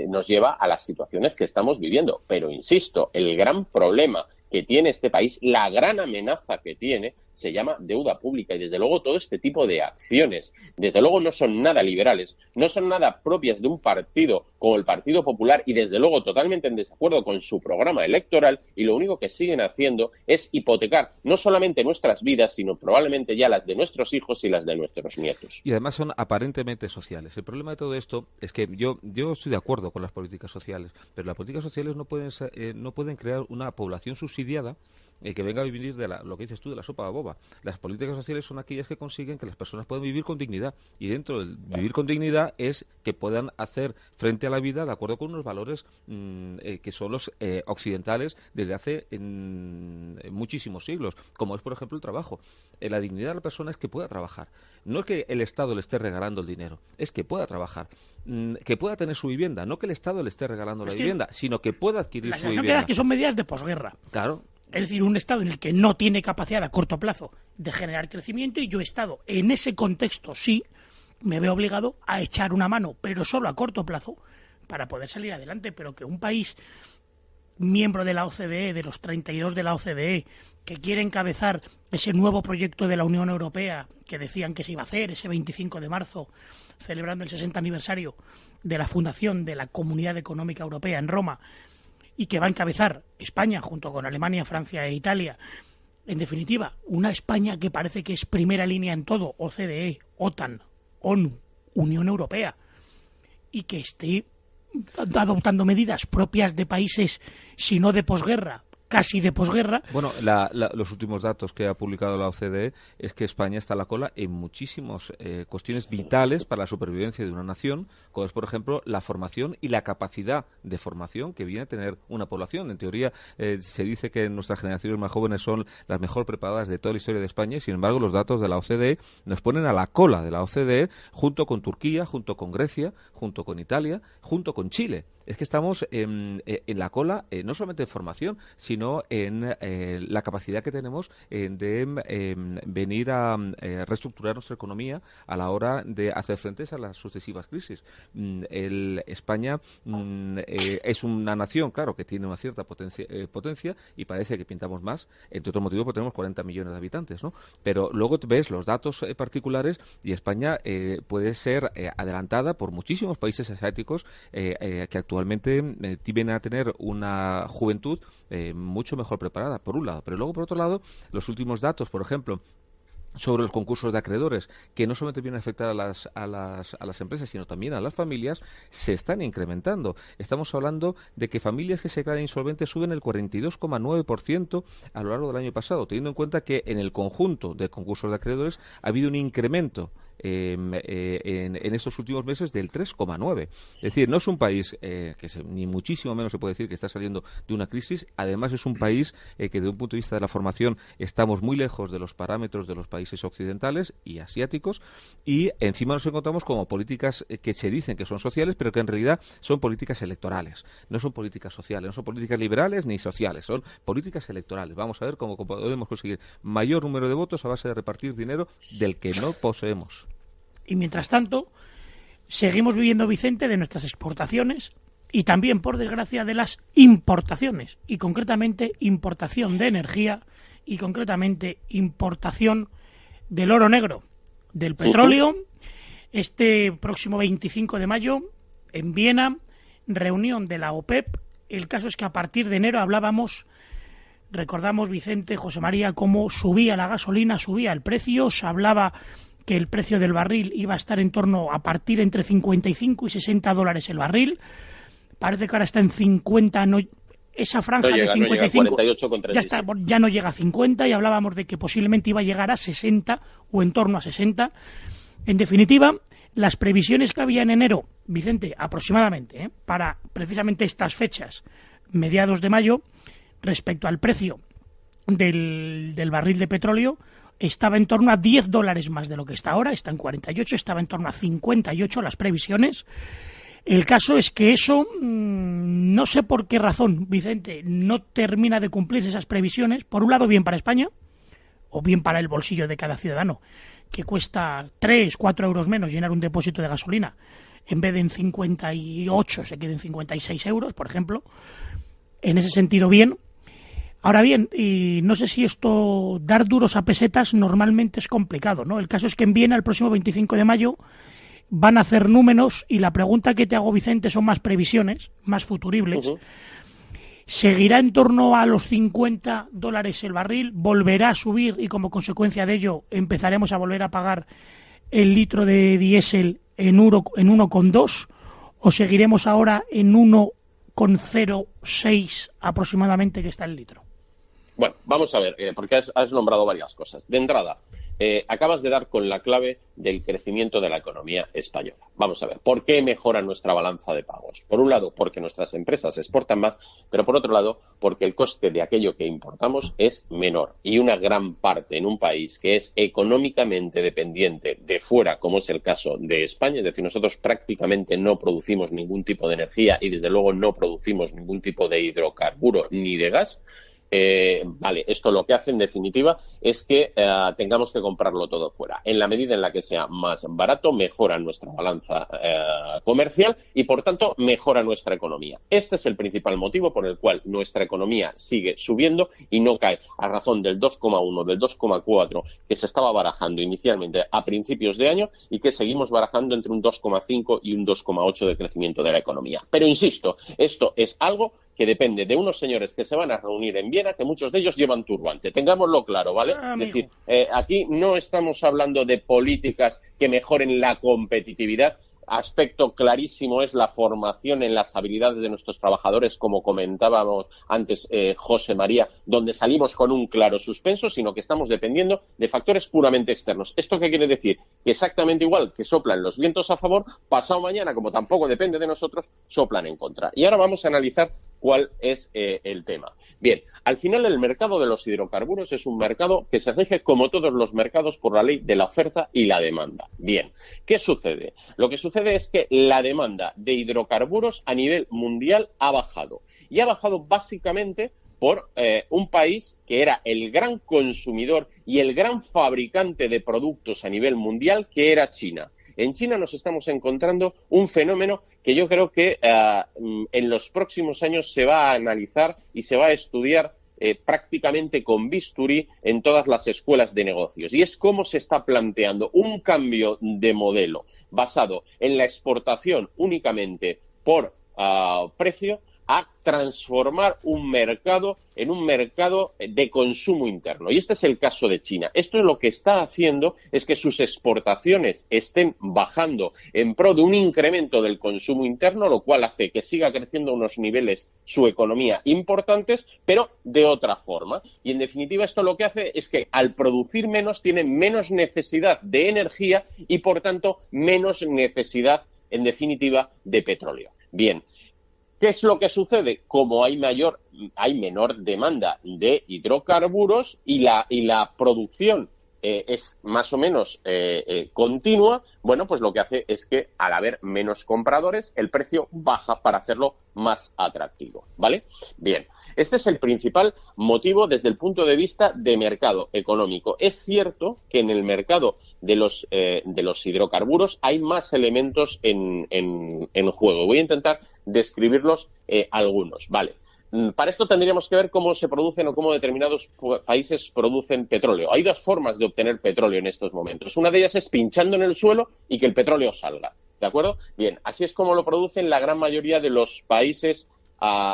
nos lleva a las situaciones que estamos viviendo. Pero insisto, el gran problema que tiene este país, la gran amenaza que tiene, se llama deuda pública. Y desde luego todo este tipo de acciones, desde luego no son nada liberales, no son nada propias de un partido como el Partido Popular y desde luego totalmente en desacuerdo con su programa electoral, y lo único que siguen haciendo es hipotecar no solamente nuestras vidas, sino probablemente ya las de nuestros hijos y las de nuestros nietos. Y además son aparentemente sociales. El problema de todo esto es que yo estoy de acuerdo con las políticas sociales, pero las políticas sociales no pueden crear una población subsidiada que venga a vivir de lo que dices tú, de la sopa boba. Las políticas sociales son aquellas que consiguen que las personas puedan vivir con dignidad, y dentro del vivir con dignidad es que puedan hacer frente a la vida de acuerdo con unos valores que son los occidentales desde hace muchísimos siglos, como es por ejemplo el trabajo. La dignidad de la persona es que pueda trabajar, no es que el Estado le esté regalando el dinero, es que pueda trabajar, que pueda tener su vivienda, no que el Estado le esté regalando la vivienda, sino que pueda adquirir su vivienda. Que son medidas de posguerra. Claro. Es decir, un Estado en el que no tiene capacidad a corto plazo de generar crecimiento, y yo Estado en ese contexto sí me veo obligado a echar una mano, pero solo a corto plazo, para poder salir adelante. Pero que un país miembro de la OCDE, de los 32 de la OCDE, que quiere encabezar ese nuevo proyecto de la Unión Europea que decían que se iba a hacer ese 25 de marzo, celebrando el 60 aniversario de la fundación de la Comunidad Económica Europea en Roma, y que va a encabezar España junto con Alemania, Francia e Italia. En definitiva, una España que parece que es primera línea en todo, OCDE, OTAN, ONU, Unión Europea, y que esté adoptando medidas propias de países, si no de posguerra, casi de posguerra. Bueno, los últimos datos que ha publicado la OCDE es que España está a la cola en muchísimas cuestiones vitales para la supervivencia de una nación, como es, por ejemplo, la formación y la capacidad de formación que viene a tener una población. En teoría, se dice que nuestras generaciones más jóvenes son las mejor preparadas de toda la historia de España y, sin embargo, los datos de la OCDE nos ponen a la cola de la OCDE junto con Turquía, junto con Grecia, junto con Italia, junto con Chile. Es que estamos en la cola, no solamente en formación, sino en la capacidad que tenemos de venir a reestructurar nuestra economía a la hora de hacer frente a las sucesivas crisis. España es una nación, claro, que tiene una cierta potencia y parece que pintamos más, entre otros motivos porque tenemos 40 millones de habitantes, ¿no? Pero luego ves los datos particulares y España puede ser adelantada por muchísimos países asiáticos que actualmente vienen a tener una juventud mucho mejor preparada, por un lado. Pero luego, por otro lado, los últimos datos, por ejemplo, sobre los concursos de acreedores, que no solamente vienen a afectar a las empresas, sino también a las familias, se están incrementando. Estamos hablando de que familias que se declaran insolventes suben el 42,9% a lo largo del año pasado, teniendo en cuenta que en el conjunto de concursos de acreedores ha habido un incremento en estos últimos meses del 3,9%. Es decir, no es un país ni muchísimo menos se puede decir que está saliendo de una crisis. Además, es un país que desde un punto de vista de la formación estamos muy lejos de los parámetros de los países occidentales y asiáticos, y encima nos encontramos como políticas que se dicen que son sociales, pero que en realidad son políticas electorales. No son políticas sociales, no son políticas liberales ni sociales, son políticas electorales. Vamos a ver cómo podemos conseguir mayor número de votos a base de repartir dinero del que no poseemos. Y mientras tanto, seguimos viviendo, Vicente, de nuestras exportaciones y también, por desgracia, de las importaciones, y concretamente importación de energía y concretamente importación del oro negro, del petróleo. Este próximo 25 de mayo, en Viena, reunión de la OPEP. El caso es que a partir de enero recordamos, Vicente, José María, cómo subía la gasolina, subía el precio, se hablaba que el precio del barril iba a estar a partir entre 55 y 60 dólares el barril. Parece que ahora está en 50, esa franja de 55 ya no llega a 50, y hablábamos de que posiblemente iba a llegar a 60 o en torno a 60. En definitiva, las previsiones que había en enero, Vicente, aproximadamente, para precisamente estas fechas, mediados de mayo, respecto al precio del barril de petróleo, estaba en torno a 10 dólares más de lo que está ahora, está en 48, estaba en torno a 58 las previsiones. El caso es que eso, no sé por qué razón, Vicente, no termina de cumplirse esas previsiones. Por un lado, bien para España, o bien para el bolsillo de cada ciudadano, que cuesta 3, 4 euros menos llenar un depósito de gasolina, en vez de en 58 se quede en 56 euros, por ejemplo. En ese sentido, bien. Ahora bien, y no sé si esto, dar duros a pesetas normalmente es complicado, ¿no? El caso es que en Viena, el próximo 25 de mayo, van a hacer números, y la pregunta que te hago, Vicente, son más previsiones, más futuribles. ¿Seguirá en torno a los 50 dólares el barril? ¿Volverá a subir y como consecuencia de ello empezaremos a volver a pagar el litro de diésel en 1,2? ¿O seguiremos ahora en 1,06 aproximadamente que está el litro? Bueno, vamos a ver, porque has nombrado varias cosas. De entrada, acabas de dar con la clave del crecimiento de la economía española. Vamos a ver, ¿por qué mejora nuestra balanza de pagos? Por un lado, porque nuestras empresas exportan más, pero por otro lado, porque el coste de aquello que importamos es menor. Y una gran parte en un país que es económicamente dependiente de fuera, como es el caso de España, es decir, nosotros prácticamente no producimos ningún tipo de energía y desde luego no producimos ningún tipo de hidrocarburo ni de gas. Esto lo que hace en definitiva es que tengamos que comprarlo todo fuera. En la medida en la que sea más barato, mejora nuestra balanza comercial y por tanto mejora nuestra economía. Este es el principal motivo por el cual nuestra economía sigue subiendo y no cae a razón del 2,1, del 2,4 que se estaba barajando inicialmente a principios de año y que seguimos barajando entre un 2,5 y un 2,8 de crecimiento de la economía. Pero insisto, esto es algo que depende de unos señores que se van a reunir en Viena, que muchos de ellos llevan turbante. Tengámoslo claro, ¿vale? Es decir, aquí no estamos hablando de políticas que mejoren la competitividad aspecto clarísimo es la formación en las habilidades de nuestros trabajadores, como comentábamos antes José María, donde salimos con un claro suspenso, sino que estamos dependiendo de factores puramente externos. ¿Esto qué quiere decir? Que exactamente igual que soplan los vientos a favor, pasado mañana, como tampoco depende de nosotros, soplan en contra. Y ahora vamos a analizar cuál es el tema. Bien, al final el mercado de los hidrocarburos es un mercado que se rige, como todos los mercados, por la ley de la oferta y la demanda. Bien, ¿qué sucede? Lo que sucede es que la demanda de hidrocarburos a nivel mundial ha bajado. Y ha bajado básicamente por un país que era el gran consumidor y el gran fabricante de productos a nivel mundial, que era China. En China nos estamos encontrando un fenómeno que yo creo que en los próximos años se va a analizar y se va a estudiar prácticamente con bisturí en todas las escuelas de negocios. Y es cómo se está planteando un cambio de modelo basado en la exportación únicamente por precio, a transformar un mercado en un mercado de consumo interno. Y este es el caso de China. Esto lo que está haciendo es que sus exportaciones estén bajando en pro de un incremento del consumo interno, lo cual hace que siga creciendo a unos niveles su economía importantes, pero de otra forma. Y en definitiva esto lo que hace es que al producir menos tiene menos necesidad de energía y por tanto menos necesidad, en definitiva, de petróleo. Bien. ¿Qué es lo que sucede? Como hay menor demanda de hidrocarburos y la producción es más o menos continua, bueno, pues lo que hace es que al haber menos compradores, el precio baja para hacerlo más atractivo, ¿vale? Bien. Este es el principal motivo desde el punto de vista de mercado económico. Es cierto que en el mercado de los hidrocarburos hay más elementos en juego. Voy a intentar describirlos algunos, ¿vale? Para esto tendríamos que ver cómo se producen o cómo determinados países producen petróleo. Hay dos formas de obtener petróleo en estos momentos. Una de ellas es pinchando en el suelo y que el petróleo salga, ¿de acuerdo? Bien, así es como lo producen la gran mayoría de los países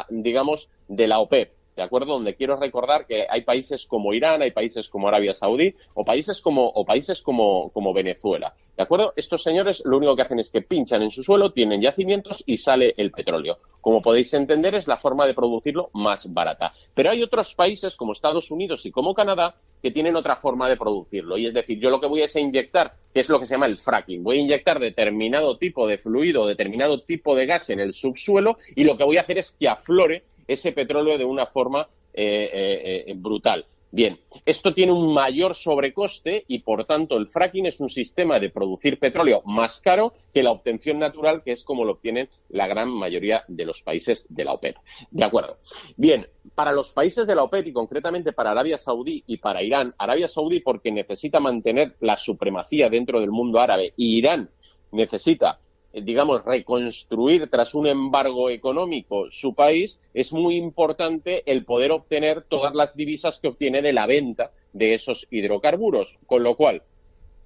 digamos, de la OPEP, ¿de acuerdo? Donde quiero recordar que hay países como Irán, hay países como Arabia Saudí o países como Venezuela, ¿de acuerdo? Estos señores lo único que hacen es que pinchan en su suelo, tienen yacimientos y sale el petróleo. Como podéis entender, es la forma de producirlo más barata. Pero hay otros países como Estados Unidos y como Canadá que tienen otra forma de producirlo. Y es decir, yo lo que voy es a inyectar, que es lo que se llama el fracking. Voy a inyectar determinado tipo de fluido, determinado tipo de gas en el subsuelo y lo que voy a hacer es que aflore ese petróleo de una forma brutal. Bien, esto tiene un mayor sobrecoste y, por tanto, el fracking es un sistema de producir petróleo más caro que la obtención natural, que es como lo obtienen la gran mayoría de los países de la OPEP. ¿De acuerdo? Bien, para los países de la OPEP y concretamente para Arabia Saudí y para Irán, Arabia Saudí porque necesita mantener la supremacía dentro del mundo árabe y Irán necesita digamos, reconstruir tras un embargo económico su país, es muy importante el poder obtener todas las divisas que obtiene de la venta de esos hidrocarburos, con lo cual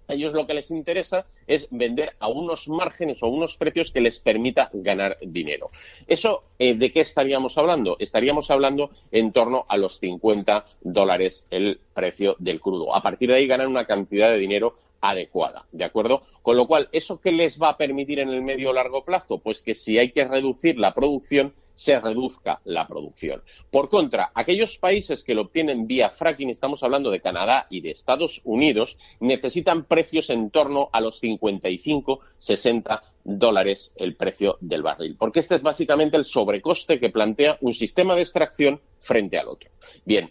a ellos lo que les interesa es vender a unos márgenes o unos precios que les permita ganar dinero. ¿Eso de qué estaríamos hablando? Estaríamos hablando en torno a los $50 el precio del crudo. A partir de ahí ganan una cantidad de dinero adecuada, ¿de acuerdo? Con lo cual, ¿eso qué les va a permitir en el medio o largo plazo? Pues que si hay que reducir la producción, se reduzca la producción. Por contra, aquellos países que lo obtienen vía fracking, estamos hablando de Canadá y de Estados Unidos, necesitan precios en torno a los 55, 60 dólares el precio del barril, porque este es básicamente el sobrecoste que plantea un sistema de extracción frente al otro. Bien,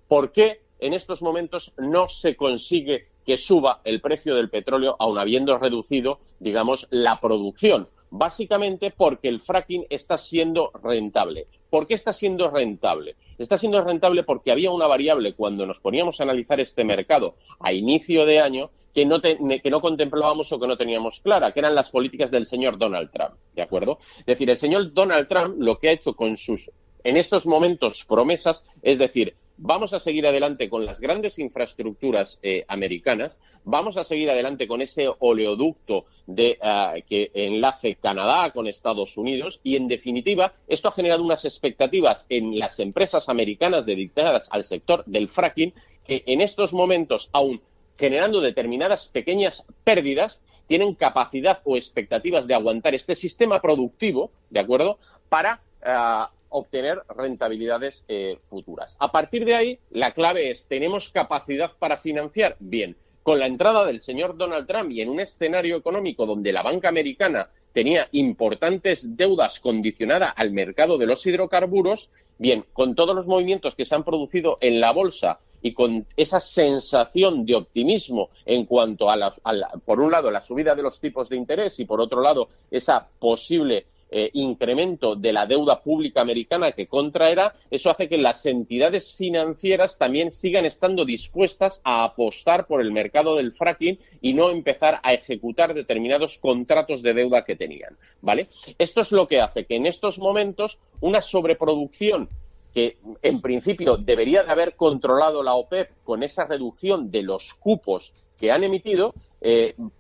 ¿por qué en estos momentos no se consigue que suba el precio del petróleo aun habiendo reducido, digamos, la producción? Básicamente porque el fracking está siendo rentable. ¿Por qué está siendo rentable? Está siendo rentable porque había una variable cuando nos poníamos a analizar este mercado a inicio de año que no contemplábamos o que no teníamos clara, que eran las políticas del señor Donald Trump, ¿de acuerdo? Es decir, el señor Donald Trump lo que ha hecho con sus, en estos momentos, promesas, es decir, vamos a seguir adelante con las grandes infraestructuras americanas, vamos a seguir adelante con ese oleoducto que enlace Canadá con Estados Unidos y, en definitiva, esto ha generado unas expectativas en las empresas americanas dedicadas al sector del fracking que en estos momentos, aún generando determinadas pequeñas pérdidas, tienen capacidad o expectativas de aguantar este sistema productivo, ¿de acuerdo?, para obtener rentabilidades futuras. A partir de ahí, la clave es, ¿tenemos capacidad para financiar? Bien, con la entrada del señor Donald Trump y en un escenario económico donde la banca americana tenía importantes deudas condicionadas al mercado de los hidrocarburos, bien, con todos los movimientos que se han producido en la bolsa y con esa sensación de optimismo en cuanto a por un lado, la subida de los tipos de interés y, por otro lado, esa posible incremento de la deuda pública americana que contraerá, eso hace que las entidades financieras también sigan estando dispuestas a apostar por el mercado del fracking y no empezar a ejecutar determinados contratos de deuda que tenían, ¿vale? Esto es lo que hace que en estos momentos una sobreproducción que en principio debería de haber controlado la OPEP con esa reducción de los cupos que han emitido,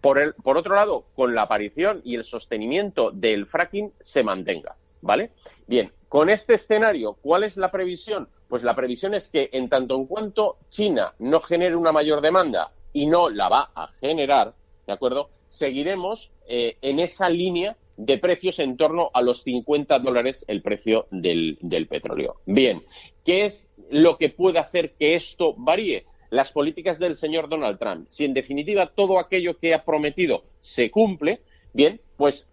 por otro lado, con la aparición y el sostenimiento del fracking se mantenga, ¿vale? Bien, con este escenario, ¿cuál es la previsión? Pues la previsión es que en tanto en cuanto China no genere una mayor demanda y no la va a generar, ¿de acuerdo?, seguiremos en esa línea de precios en torno a los $50 el precio del petróleo. Bien, ¿qué es lo que puede hacer que esto varíe? Las políticas del señor Donald Trump. Si en definitiva todo aquello que ha prometido se cumple, bien, pues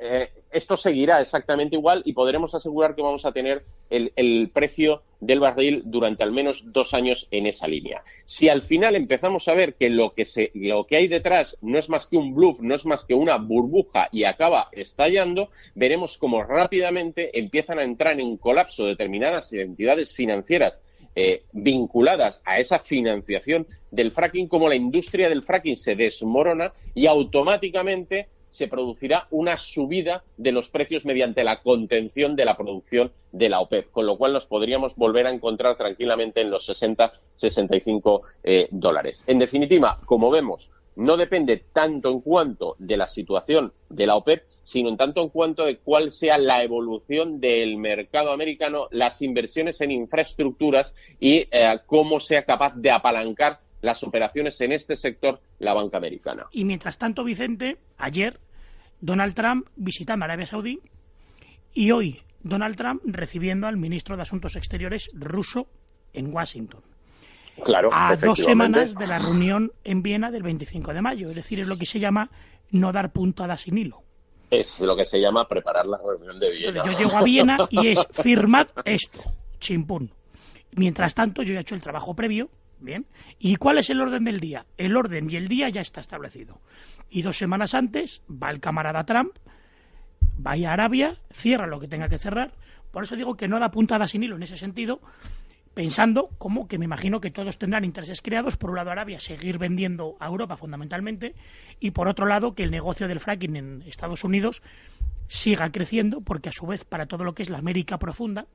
esto seguirá exactamente igual y podremos asegurar que vamos a tener el precio del barril durante al menos 2 años en esa línea. Si al final empezamos a ver que lo que hay detrás no es más que un bluff, no es más que una burbuja y acaba estallando, veremos cómo rápidamente empiezan a entrar en colapso determinadas entidades financieras vinculadas a esa financiación del fracking, como la industria del fracking se desmorona y automáticamente se producirá una subida de los precios mediante la contención de la producción de la OPEP, con lo cual nos podríamos volver a encontrar tranquilamente en los 60-65 dólares. En definitiva, como vemos, no depende tanto en cuanto de la situación de la OPEP, sino en tanto en cuanto de cuál sea la evolución del mercado americano, las inversiones en infraestructuras y cómo sea capaz de apalancar las operaciones en este sector la banca americana. Y mientras tanto, Vicente, ayer Donald Trump visitando Arabia Saudí y hoy Donald Trump recibiendo al ministro de Asuntos Exteriores ruso en Washington. Claro, a 2 semanas de la reunión en Viena del 25 de mayo. Es decir, es lo que se llama no dar puntada sin hilo. Es lo que se llama preparar la reunión de Viena. Yo llego a Viena y es firmad esto, chimpún. Mientras tanto, yo ya he hecho el trabajo previo, bien. ¿Y cuál es el orden del día? El orden y el día ya está establecido. Y 2 semanas antes va el camarada Trump, vaya a Arabia, cierra lo que tenga que cerrar. Por eso digo que no da puntada sin hilo en ese sentido, pensando como que me imagino que todos tendrán intereses creados. Por un lado, Arabia seguir vendiendo a Europa fundamentalmente y por otro lado que el negocio del fracking en Estados Unidos siga creciendo, porque a su vez para todo lo que es la América profunda,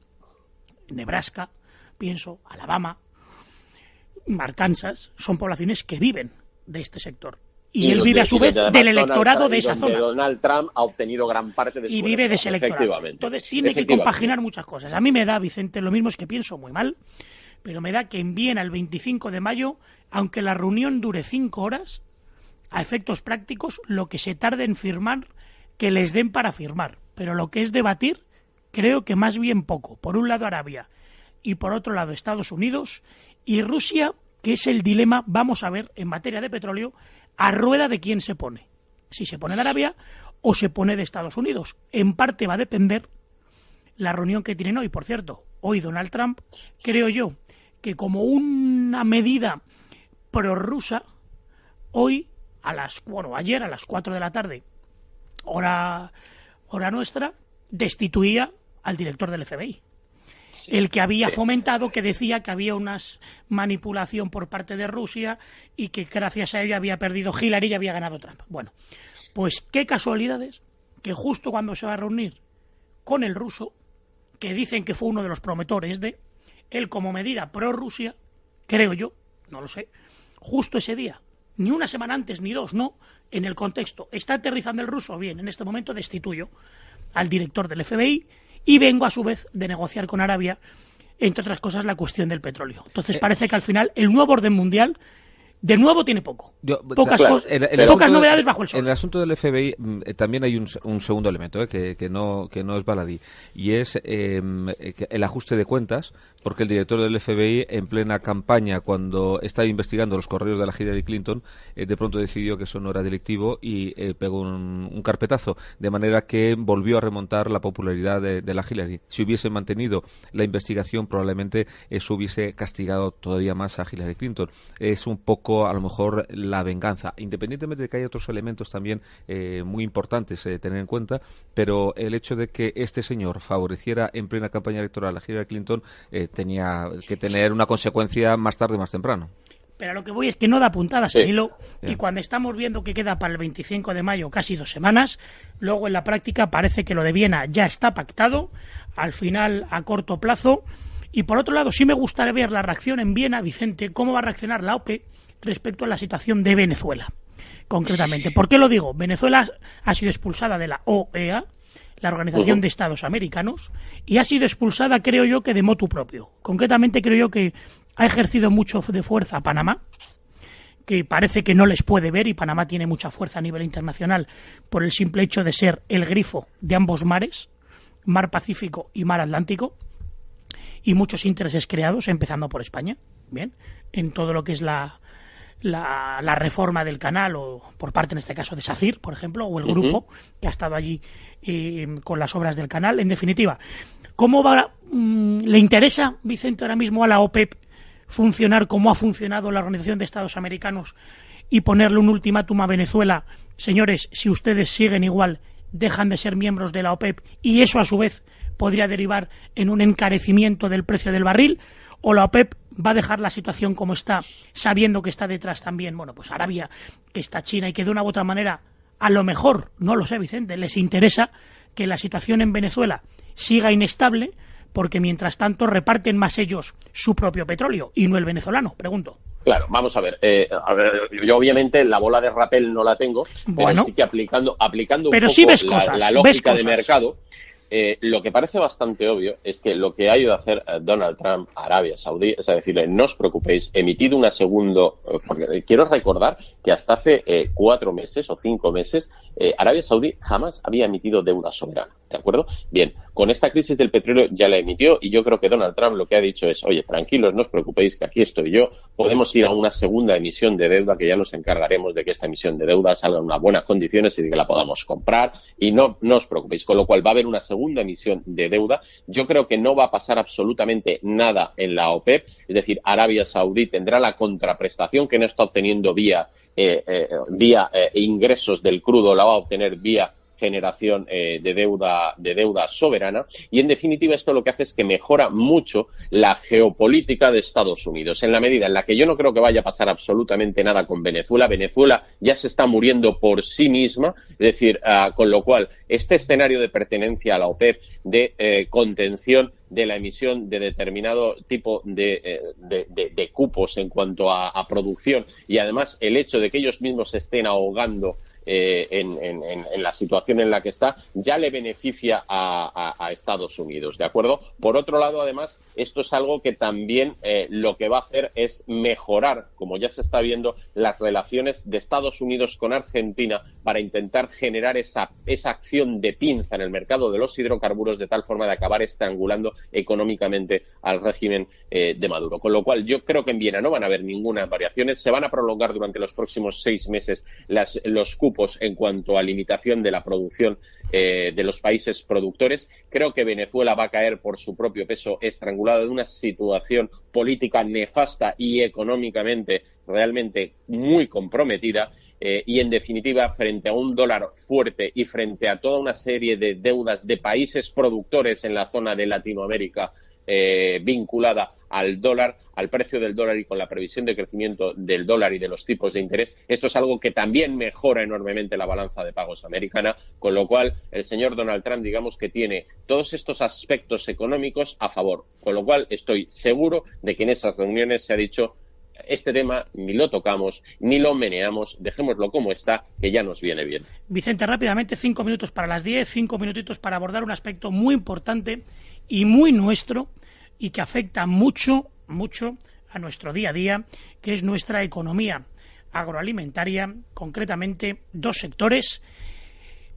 Nebraska, pienso, Alabama, Arkansas, son poblaciones que viven de este sector. Y él vive a su vez del electorado de esa zona. Donald Trump ha obtenido gran parte de su y vive de ese electorado. Entonces tiene que compaginar muchas cosas. A mí me da, Vicente, lo mismo, es que pienso muy mal, pero me da que en Viena el 25 de mayo, aunque la reunión dure 5 horas, a efectos prácticos, lo que se tarde en firmar, que les den para firmar. Pero lo que es debatir, creo que más bien poco. Por un lado Arabia y por otro lado Estados Unidos y Rusia, que es el dilema, vamos a ver, en materia de petróleo, a rueda de quién se pone. Si se pone de Arabia o se pone de Estados Unidos. En parte va a depender la reunión que tienen hoy. Por cierto, hoy Donald Trump, creo yo, que como una medida prorrusa, hoy, ayer a las 4 de la tarde, hora nuestra, destituía al director del FBI. Sí. El que había fomentado, que decía que había una manipulación por parte de Rusia y que gracias a ella había perdido Hillary y había ganado Trump. Bueno, pues qué casualidades que justo cuando se va a reunir con el ruso, que dicen que fue uno de los promotores de él como medida pro-Rusia, creo yo, no lo sé, justo ese día, ni una semana antes ni 2, no, en el contexto, está aterrizando el ruso, bien, en este momento destituyo al director del FBI y vengo a su vez de negociar con Arabia, entre otras cosas, la cuestión del petróleo. Entonces parece que al final el nuevo orden mundial De nuevo tiene poco. Pocas novedades bajo el sol. En el asunto del FBI también hay un segundo elemento que no es baladí, y es el ajuste de cuentas, porque el director del FBI, en plena campaña, cuando estaba investigando los correos de la Hillary Clinton, de pronto decidió que eso no era delictivo y pegó un carpetazo, de manera que volvió a remontar la popularidad de la Hillary. Si hubiese mantenido la investigación, probablemente eso hubiese castigado todavía más a Hillary Clinton. Es un poco, a lo mejor, la venganza, independientemente de que hay otros elementos también muy importantes tener en cuenta, pero el hecho de que este señor favoreciera en plena campaña electoral a Hillary Clinton tenía que tener una consecuencia más tarde o más temprano. Pero a lo que voy es que no da puntadas al hilo, y cuando estamos viendo que queda para el 25 de mayo casi 2 semanas, luego en la práctica parece que lo de Viena ya está pactado, al final a corto plazo. Y por otro lado, sí me gustaría ver la reacción en Viena, Vicente, cómo va a reaccionar la OPEP respecto a la situación de Venezuela, concretamente. ¿Por qué lo digo? Venezuela ha sido expulsada de la OEA, la Organización de Estados Americanos, y ha sido expulsada, creo yo, que de motu propio. Concretamente, creo yo que ha ejercido mucho de fuerza a Panamá, que parece que no les puede ver, y Panamá tiene mucha fuerza a nivel internacional por el simple hecho de ser el grifo de ambos mares, Mar Pacífico y Mar Atlántico, y muchos intereses creados, empezando por España, bien, en todo lo que es la reforma del canal, o por parte en este caso de SACIR, por ejemplo, o el grupo que ha estado allí con las obras del canal. En definitiva, ¿cómo le interesa, Vicente, ahora mismo a la OPEP funcionar como ha funcionado la Organización de Estados Americanos y ponerle un ultimátum a Venezuela? Señores, si ustedes siguen igual, dejan de ser miembros de la OPEP, y eso a su vez podría derivar en un encarecimiento del precio del barril. ¿O la OPEP va a dejar la situación como está, sabiendo que está detrás también, bueno, pues Arabia, que está China, y que de una u otra manera, a lo mejor, no lo sé, Vicente, les interesa que la situación en Venezuela siga inestable, porque mientras tanto reparten más ellos su propio petróleo y no el venezolano? Pregunto. Claro, vamos a ver, yo obviamente la bola de rapel no la tengo, bueno, pero sí que aplicando pero un sí poco ves cosas, la lógica ves de mercado. Lo que parece bastante obvio es que lo que ha ido a hacer Donald Trump a Arabia Saudí es a decirle: no os preocupéis, emitido una segunda, porque quiero recordar que hasta hace 4 meses o 5 meses Arabia Saudí jamás había emitido deuda soberana, ¿de acuerdo? Bien, con esta crisis del petróleo ya la emitió, y yo creo que Donald Trump lo que ha dicho es: oye, tranquilos, no os preocupéis, que aquí estoy yo, podemos ir a una segunda emisión de deuda, que ya nos encargaremos de que esta emisión de deuda salga en unas buenas condiciones y de que la podamos comprar, y no os preocupéis. Con lo cual va a haber una segunda emisión de deuda. Yo creo que no va a pasar absolutamente nada en la OPEP, es decir, Arabia Saudí tendrá la contraprestación que no está obteniendo vía ingresos del crudo, la va a obtener vía generación de deuda soberana, y en definitiva esto lo que hace es que mejora mucho la geopolítica de Estados Unidos, en la medida en la que yo no creo que vaya a pasar absolutamente nada con Venezuela. Venezuela ya se está muriendo por sí misma, es decir, con lo cual este escenario de pertenencia a la OPEP, de contención de la emisión de determinado tipo de cupos en cuanto a producción, y además el hecho de que ellos mismos se estén ahogando en la situación en la que está, ya le beneficia a Estados Unidos, ¿de acuerdo? Por otro lado, además, esto es algo que también lo que va a hacer es mejorar, como ya se está viendo, las relaciones de Estados Unidos con Argentina, para intentar generar esa acción de pinza en el mercado de los hidrocarburos, de tal forma de acabar estrangulando económicamente al régimen de Maduro. Con lo cual, yo creo que en Viena no van a haber ninguna variaciones, se van a prolongar durante los próximos 6 meses los cupos en cuanto a limitación de la producción de los países productores. Creo que Venezuela va a caer por su propio peso, estrangulada de una situación política nefasta y económicamente realmente muy comprometida. Y en definitiva, frente a un dólar fuerte y frente a toda una serie de deudas de países productores en la zona de Latinoamérica vinculada al dólar, al precio del dólar, y con la previsión de crecimiento del dólar y de los tipos de interés, esto es algo que también mejora enormemente la balanza de pagos americana, con lo cual el señor Donald Trump, digamos que tiene todos estos aspectos económicos a favor, con lo cual estoy seguro de que en esas reuniones se ha dicho: este tema ni lo tocamos, ni lo meneamos, dejémoslo como está, que ya nos viene bien. Vicente, rápidamente, 5 minutos para las 10, 5 minutitos para abordar un aspecto muy importante y muy nuestro, y que afecta mucho a nuestro día a día, que es nuestra economía. agroalimentaria, concretamente dos sectores: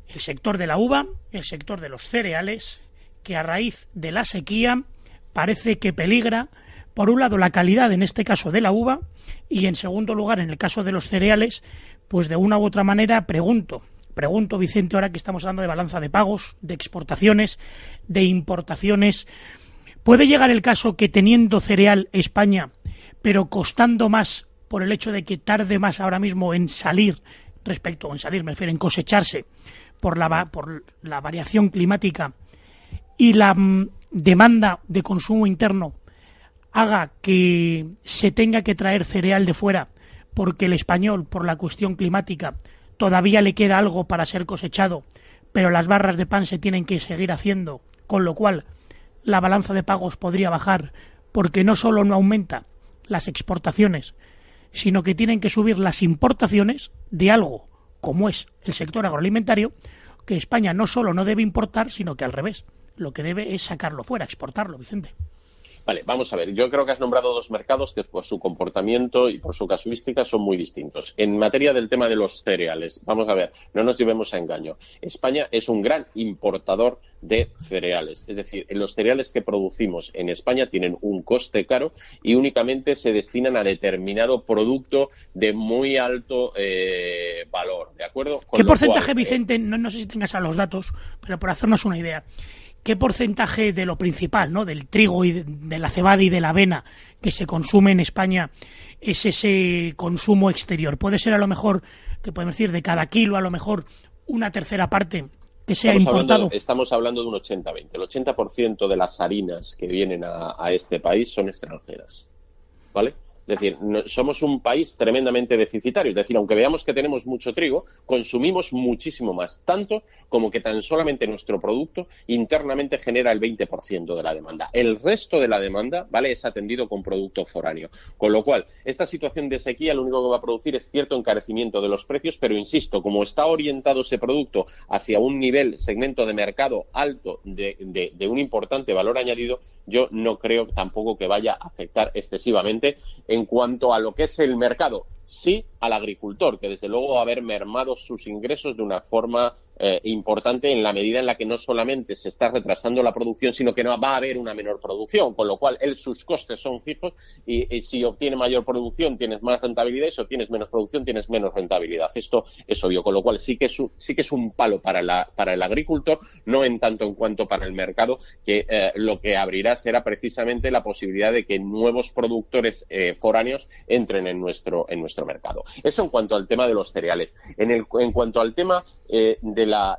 el sector de la uva, el sector de los cereales, que a raíz de la sequía parece que peligra, por un lado, la calidad, en este caso, de la uva, y en segundo lugar, en el caso de los cereales, pues de una u otra manera pregunto, Vicente, ahora que estamos hablando de balanza de pagos, de exportaciones, de importaciones, ¿puede llegar el caso que teniendo cereal España, pero costando más por el hecho de que tarde más ahora mismo en salir, me refiero, en cosecharse, por la variación climática y la demanda de consumo interno, haga que se tenga que traer cereal de fuera porque el español, por la cuestión climática, todavía le queda algo para ser cosechado, pero las barras de pan se tienen que seguir haciendo, con lo cual la balanza de pagos podría bajar porque no solo no aumenta las exportaciones, sino que tienen que subir las importaciones de algo como es el sector agroalimentario, que España no solo no debe importar, sino que al revés, lo que debe es sacarlo fuera, exportarlo, Vicente. Vale, vamos a ver. Yo creo que has nombrado dos mercados que por su comportamiento y por su casuística son muy distintos. En materia del tema de los cereales, vamos a ver, no nos llevemos a engaño. España es un gran importador de cereales. Es decir, los cereales que producimos en España tienen un coste caro y únicamente se destinan a determinado producto de muy alto valor. ¿De acuerdo? ¿Qué porcentaje, Vicente, no sé si tengas a los datos, pero por hacernos una idea, qué porcentaje de lo principal, ¿no?, del trigo y de la cebada y de la avena que se consume en España es ese consumo exterior? Puede ser, a lo mejor, que podemos decir, de cada kilo, a lo mejor una tercera parte que sea importado. Estamos hablando de un 80-20. El 80% de las harinas que vienen a este país son extranjeras, ¿vale? Es decir, somos un país tremendamente deficitario. Es decir, aunque veamos que tenemos mucho trigo, consumimos muchísimo más, tanto como que tan solamente nuestro producto internamente genera el 20% de la demanda. El resto de la demanda, ¿vale?, es atendido con producto foráneo. Con lo cual, esta situación de sequía lo único que va a producir es cierto encarecimiento de los precios, pero insisto, como está orientado ese producto hacia un segmento de mercado alto de un importante valor añadido, yo no creo tampoco que vaya a afectar excesivamente. En cuanto a lo que es el mercado, sí al agricultor, que desde luego va a haber mermado sus ingresos de una forma importante en la medida en la que no solamente se está retrasando la producción, sino que no va a haber una menor producción, con lo cual sus costes son fijos y si obtiene mayor producción tienes más rentabilidad y si obtienes menos producción tienes menos rentabilidad. Esto es obvio, con lo cual sí que es un palo para el agricultor, no en tanto en cuanto para el mercado, que lo que abrirá será precisamente la posibilidad de que nuevos productores foráneos entren en nuestro mercado. Eso en cuanto al tema de los cereales. En cuanto al tema de la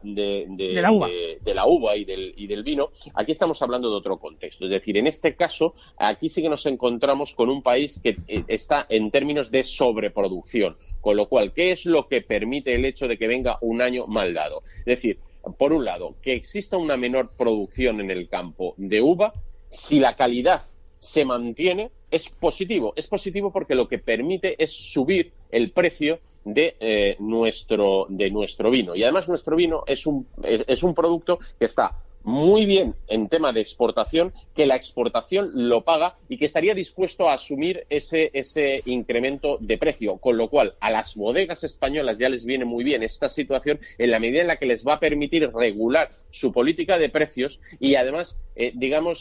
uva y del vino, aquí estamos hablando de otro contexto. Es decir, en este caso, aquí sí que nos encontramos con un país que está en términos de sobreproducción. Con lo cual, ¿qué es lo que permite el hecho de que venga un año mal dado? Es decir, por un lado, que exista una menor producción en el campo de uva, si la calidad se mantiene, es positivo. Es positivo porque lo que permite es subir el precio de nuestro vino. Y además nuestro vino es un producto que está muy bien en tema de exportación, que la exportación lo paga y que estaría dispuesto a asumir ese incremento de precio, con lo cual a las bodegas españolas ya les viene muy bien esta situación en la medida en la que les va a permitir regular su política de precios y además,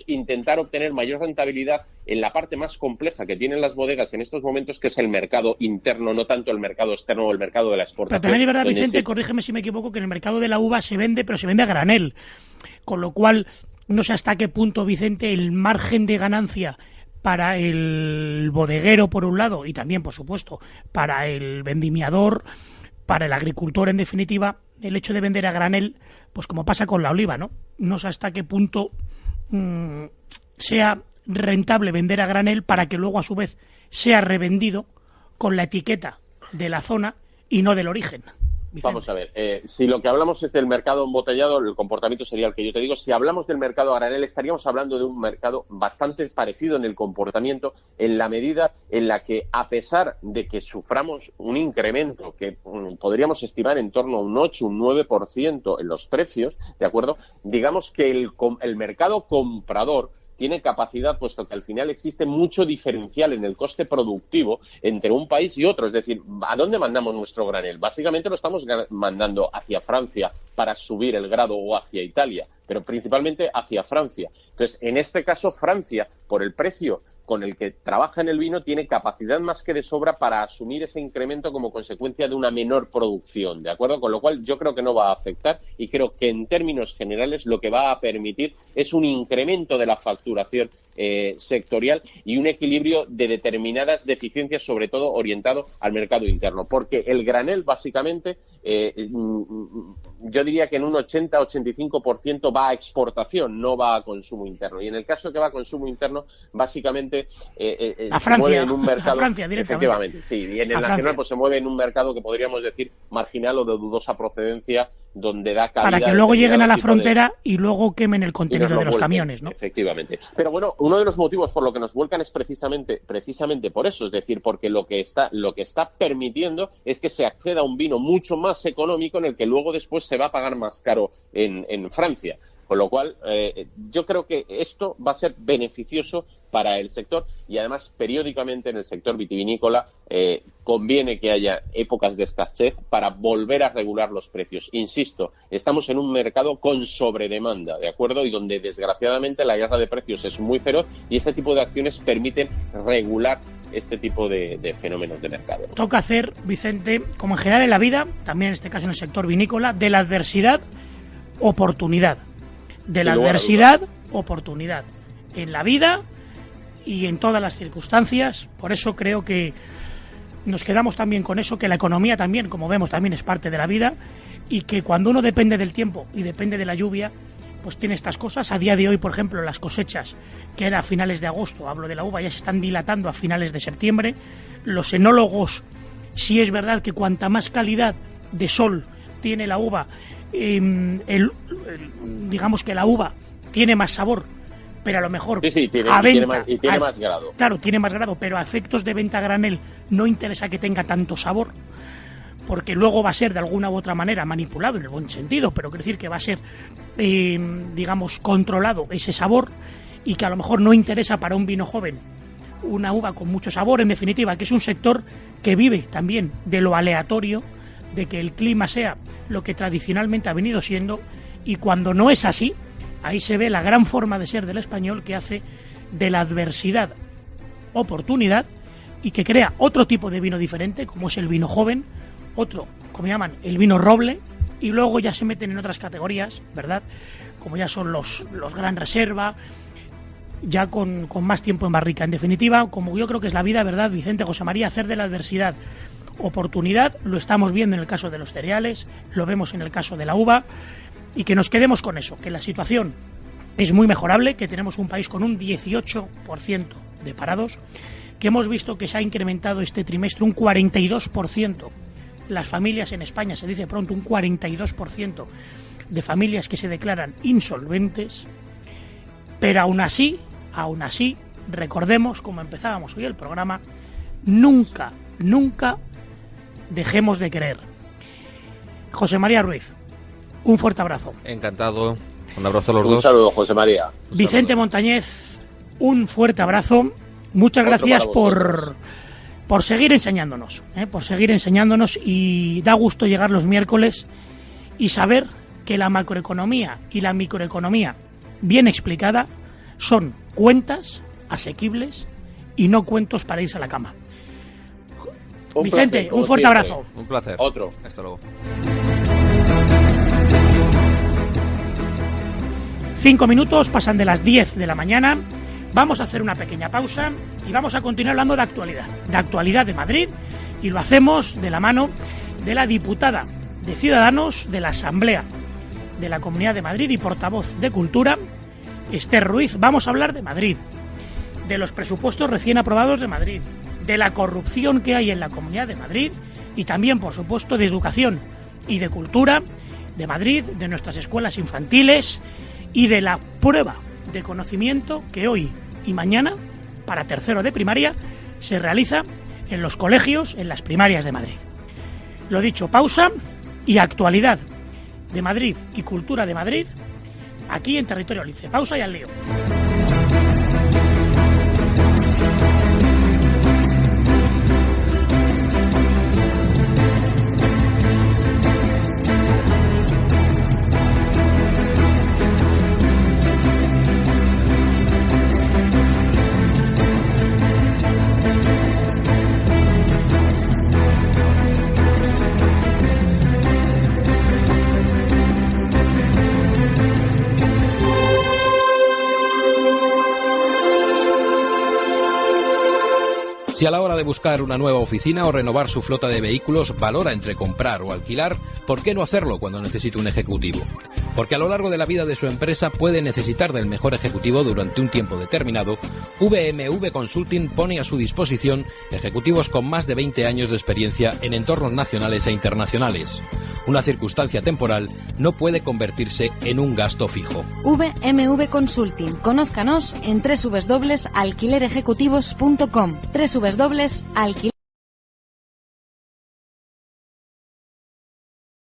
intentar obtener mayor rentabilidad en la parte más compleja que tienen las bodegas en estos momentos, que es el mercado interno, no tanto el mercado externo o el mercado de la exportación. Pero también es verdad, Vicente, corrígeme si me equivoco, que en el mercado de la uva se vende, pero se vende a granel. Con lo cual, no sé hasta qué punto, Vicente, el margen de ganancia para el bodeguero, por un lado, y también, por supuesto, para el vendimiador, para el agricultor, en definitiva, el hecho de vender a granel, pues como pasa con la oliva, ¿no? No sé hasta qué punto sea rentable vender a granel para que luego, a su vez, sea revendido con la etiqueta de la zona y no del origen. Vicente. Vamos a ver, si lo que hablamos es del mercado embotellado, el comportamiento sería el que yo te digo. Si hablamos del mercado a granel, estaríamos hablando de un mercado bastante parecido en el comportamiento, en la medida en la que, a pesar de que suframos un incremento que podríamos estimar en torno a un 8, un 9% en los precios, ¿de acuerdo? Digamos que el mercado comprador tiene capacidad, puesto que al final existe mucho diferencial en el coste productivo entre un país y otro. Es decir, ¿a dónde mandamos nuestro granel? Básicamente lo estamos mandando hacia Francia para subir el grado, o hacia Italia, pero principalmente hacia Francia. Entonces, en este caso, Francia, por el precio con el que trabaja en el vino, tiene capacidad más que de sobra para asumir ese incremento como consecuencia de una menor producción, ¿de acuerdo? Con lo cual yo creo que no va a afectar, y creo que en términos generales lo que va a permitir es un incremento de la facturación sectorial y un equilibrio de determinadas deficiencias, sobre todo orientado al mercado interno, porque el granel básicamente yo diría que en un 80-85% va a exportación, no va a consumo interno, y en el caso que va a consumo interno, básicamente a Francia, se mueve en un mercado, a Francia directamente. Efectivamente, sí, y en el nacional pues se mueve en un mercado que podríamos decir marginal o de dudosa procedencia, donde da cabida para que luego lleguen a la frontera y luego quemen el contenedor de los camiones, ¿no? Efectivamente. Pero bueno, uno de los motivos por lo que nos vuelcan es precisamente por eso, es decir, porque lo que está permitiendo es que se acceda a un vino mucho más económico, en el que luego después se va a pagar más caro en Francia. Con lo cual, yo creo que esto va a ser beneficioso para el sector, y además periódicamente en el sector vitivinícola conviene que haya épocas de escasez para volver a regular los precios. Insisto, estamos en un mercado con sobredemanda, ¿de acuerdo? Y donde desgraciadamente la guerra de precios es muy feroz, y este tipo de acciones permiten regular este tipo de fenómenos de mercado. Toca hacer, Vicente, como en general en la vida, también en este caso en el sector vinícola, de la adversidad oportunidad. De la adversidad, oportunidad. En la vida y en todas las circunstancias. Por eso creo que nos quedamos también con eso, que la economía también, como vemos, también es parte de la vida, y que cuando uno depende del tiempo y depende de la lluvia, pues tiene estas cosas. A día de hoy, por ejemplo, las cosechas, que era a finales de agosto, hablo de la uva, ya se están dilatando a finales de septiembre. Los enólogos, sí es verdad que cuanta más calidad de sol tiene la uva, digamos que la uva tiene más sabor, pero a lo mejor tiene más grado. Claro, tiene más grado, pero a efectos de venta a granel no interesa que tenga tanto sabor, porque luego va a ser de alguna u otra manera manipulado en el buen sentido, pero quiero decir que va a ser, digamos, controlado ese sabor, y que a lo mejor no interesa para un vino joven una uva con mucho sabor. En definitiva, que es un sector que vive también de lo aleatorio, de que el clima sea lo que tradicionalmente ha venido siendo, y cuando no es así, ahí se ve la gran forma de ser del español, que hace de la adversidad oportunidad, y que crea otro tipo de vino diferente, como es el vino joven, otro, como llaman, el vino roble, y luego ya se meten en otras categorías, ¿verdad? Como ya son los Gran Reserva, ya con más tiempo en barrica. En definitiva, como yo creo que es la vida, ¿verdad, Vicente, José María? Hacer de la adversidad oportunidad, lo estamos viendo en el caso de los cereales, lo vemos en el caso de la uva, y que nos quedemos con eso, que la situación es muy mejorable, que tenemos un país con un 18% de parados, que hemos visto que se ha incrementado este trimestre un 42%. Las familias en España, se dice pronto, un 42% de familias que se declaran insolventes, pero aún así, recordemos, como empezábamos hoy el programa, nunca dejemos de creer. José María Ruiz, un fuerte abrazo. Encantado, un abrazo a los dos. Un saludo, José María. Vicente Montañez, un fuerte abrazo. Muchas gracias por seguir enseñándonos, y da gusto llegar los miércoles y saber que la macroeconomía y la microeconomía bien explicada son cuentas asequibles y no cuentos para irse a la cama. Vicente, placer, un fuerte abrazo. Un placer. Otro. Hasta luego. 5 minutos, pasan de las 10 de la mañana. Vamos a hacer una pequeña pausa y vamos a continuar hablando de actualidad de Madrid, y lo hacemos de la mano de la diputada de Ciudadanos de la Asamblea de la Comunidad de Madrid y portavoz de Cultura, Esther Ruiz. Vamos a hablar de Madrid, de los presupuestos recién aprobados de Madrid, de la corrupción que hay en la Comunidad de Madrid, y también, por supuesto, de educación y de cultura de Madrid, de nuestras escuelas infantiles y de la prueba de conocimiento que hoy y mañana, para tercero de primaria, se realiza en los colegios, en las primarias de Madrid. Lo dicho, pausa y actualidad de Madrid y cultura de Madrid aquí en Territorio Lince. Pausa y al lío. Si a la hora de buscar una nueva oficina o renovar su flota de vehículos valora entre comprar o alquilar, ¿por qué no hacerlo cuando necesite un ejecutivo? Porque a lo largo de la vida de su empresa puede necesitar del mejor ejecutivo durante un tiempo determinado. VMV Consulting pone a su disposición ejecutivos con más de 20 años de experiencia en entornos nacionales e internacionales. Una circunstancia temporal no puede convertirse en un gasto fijo. VMV Consulting. Conózcanos en www.alquilerejecutivos.com. www.alquiler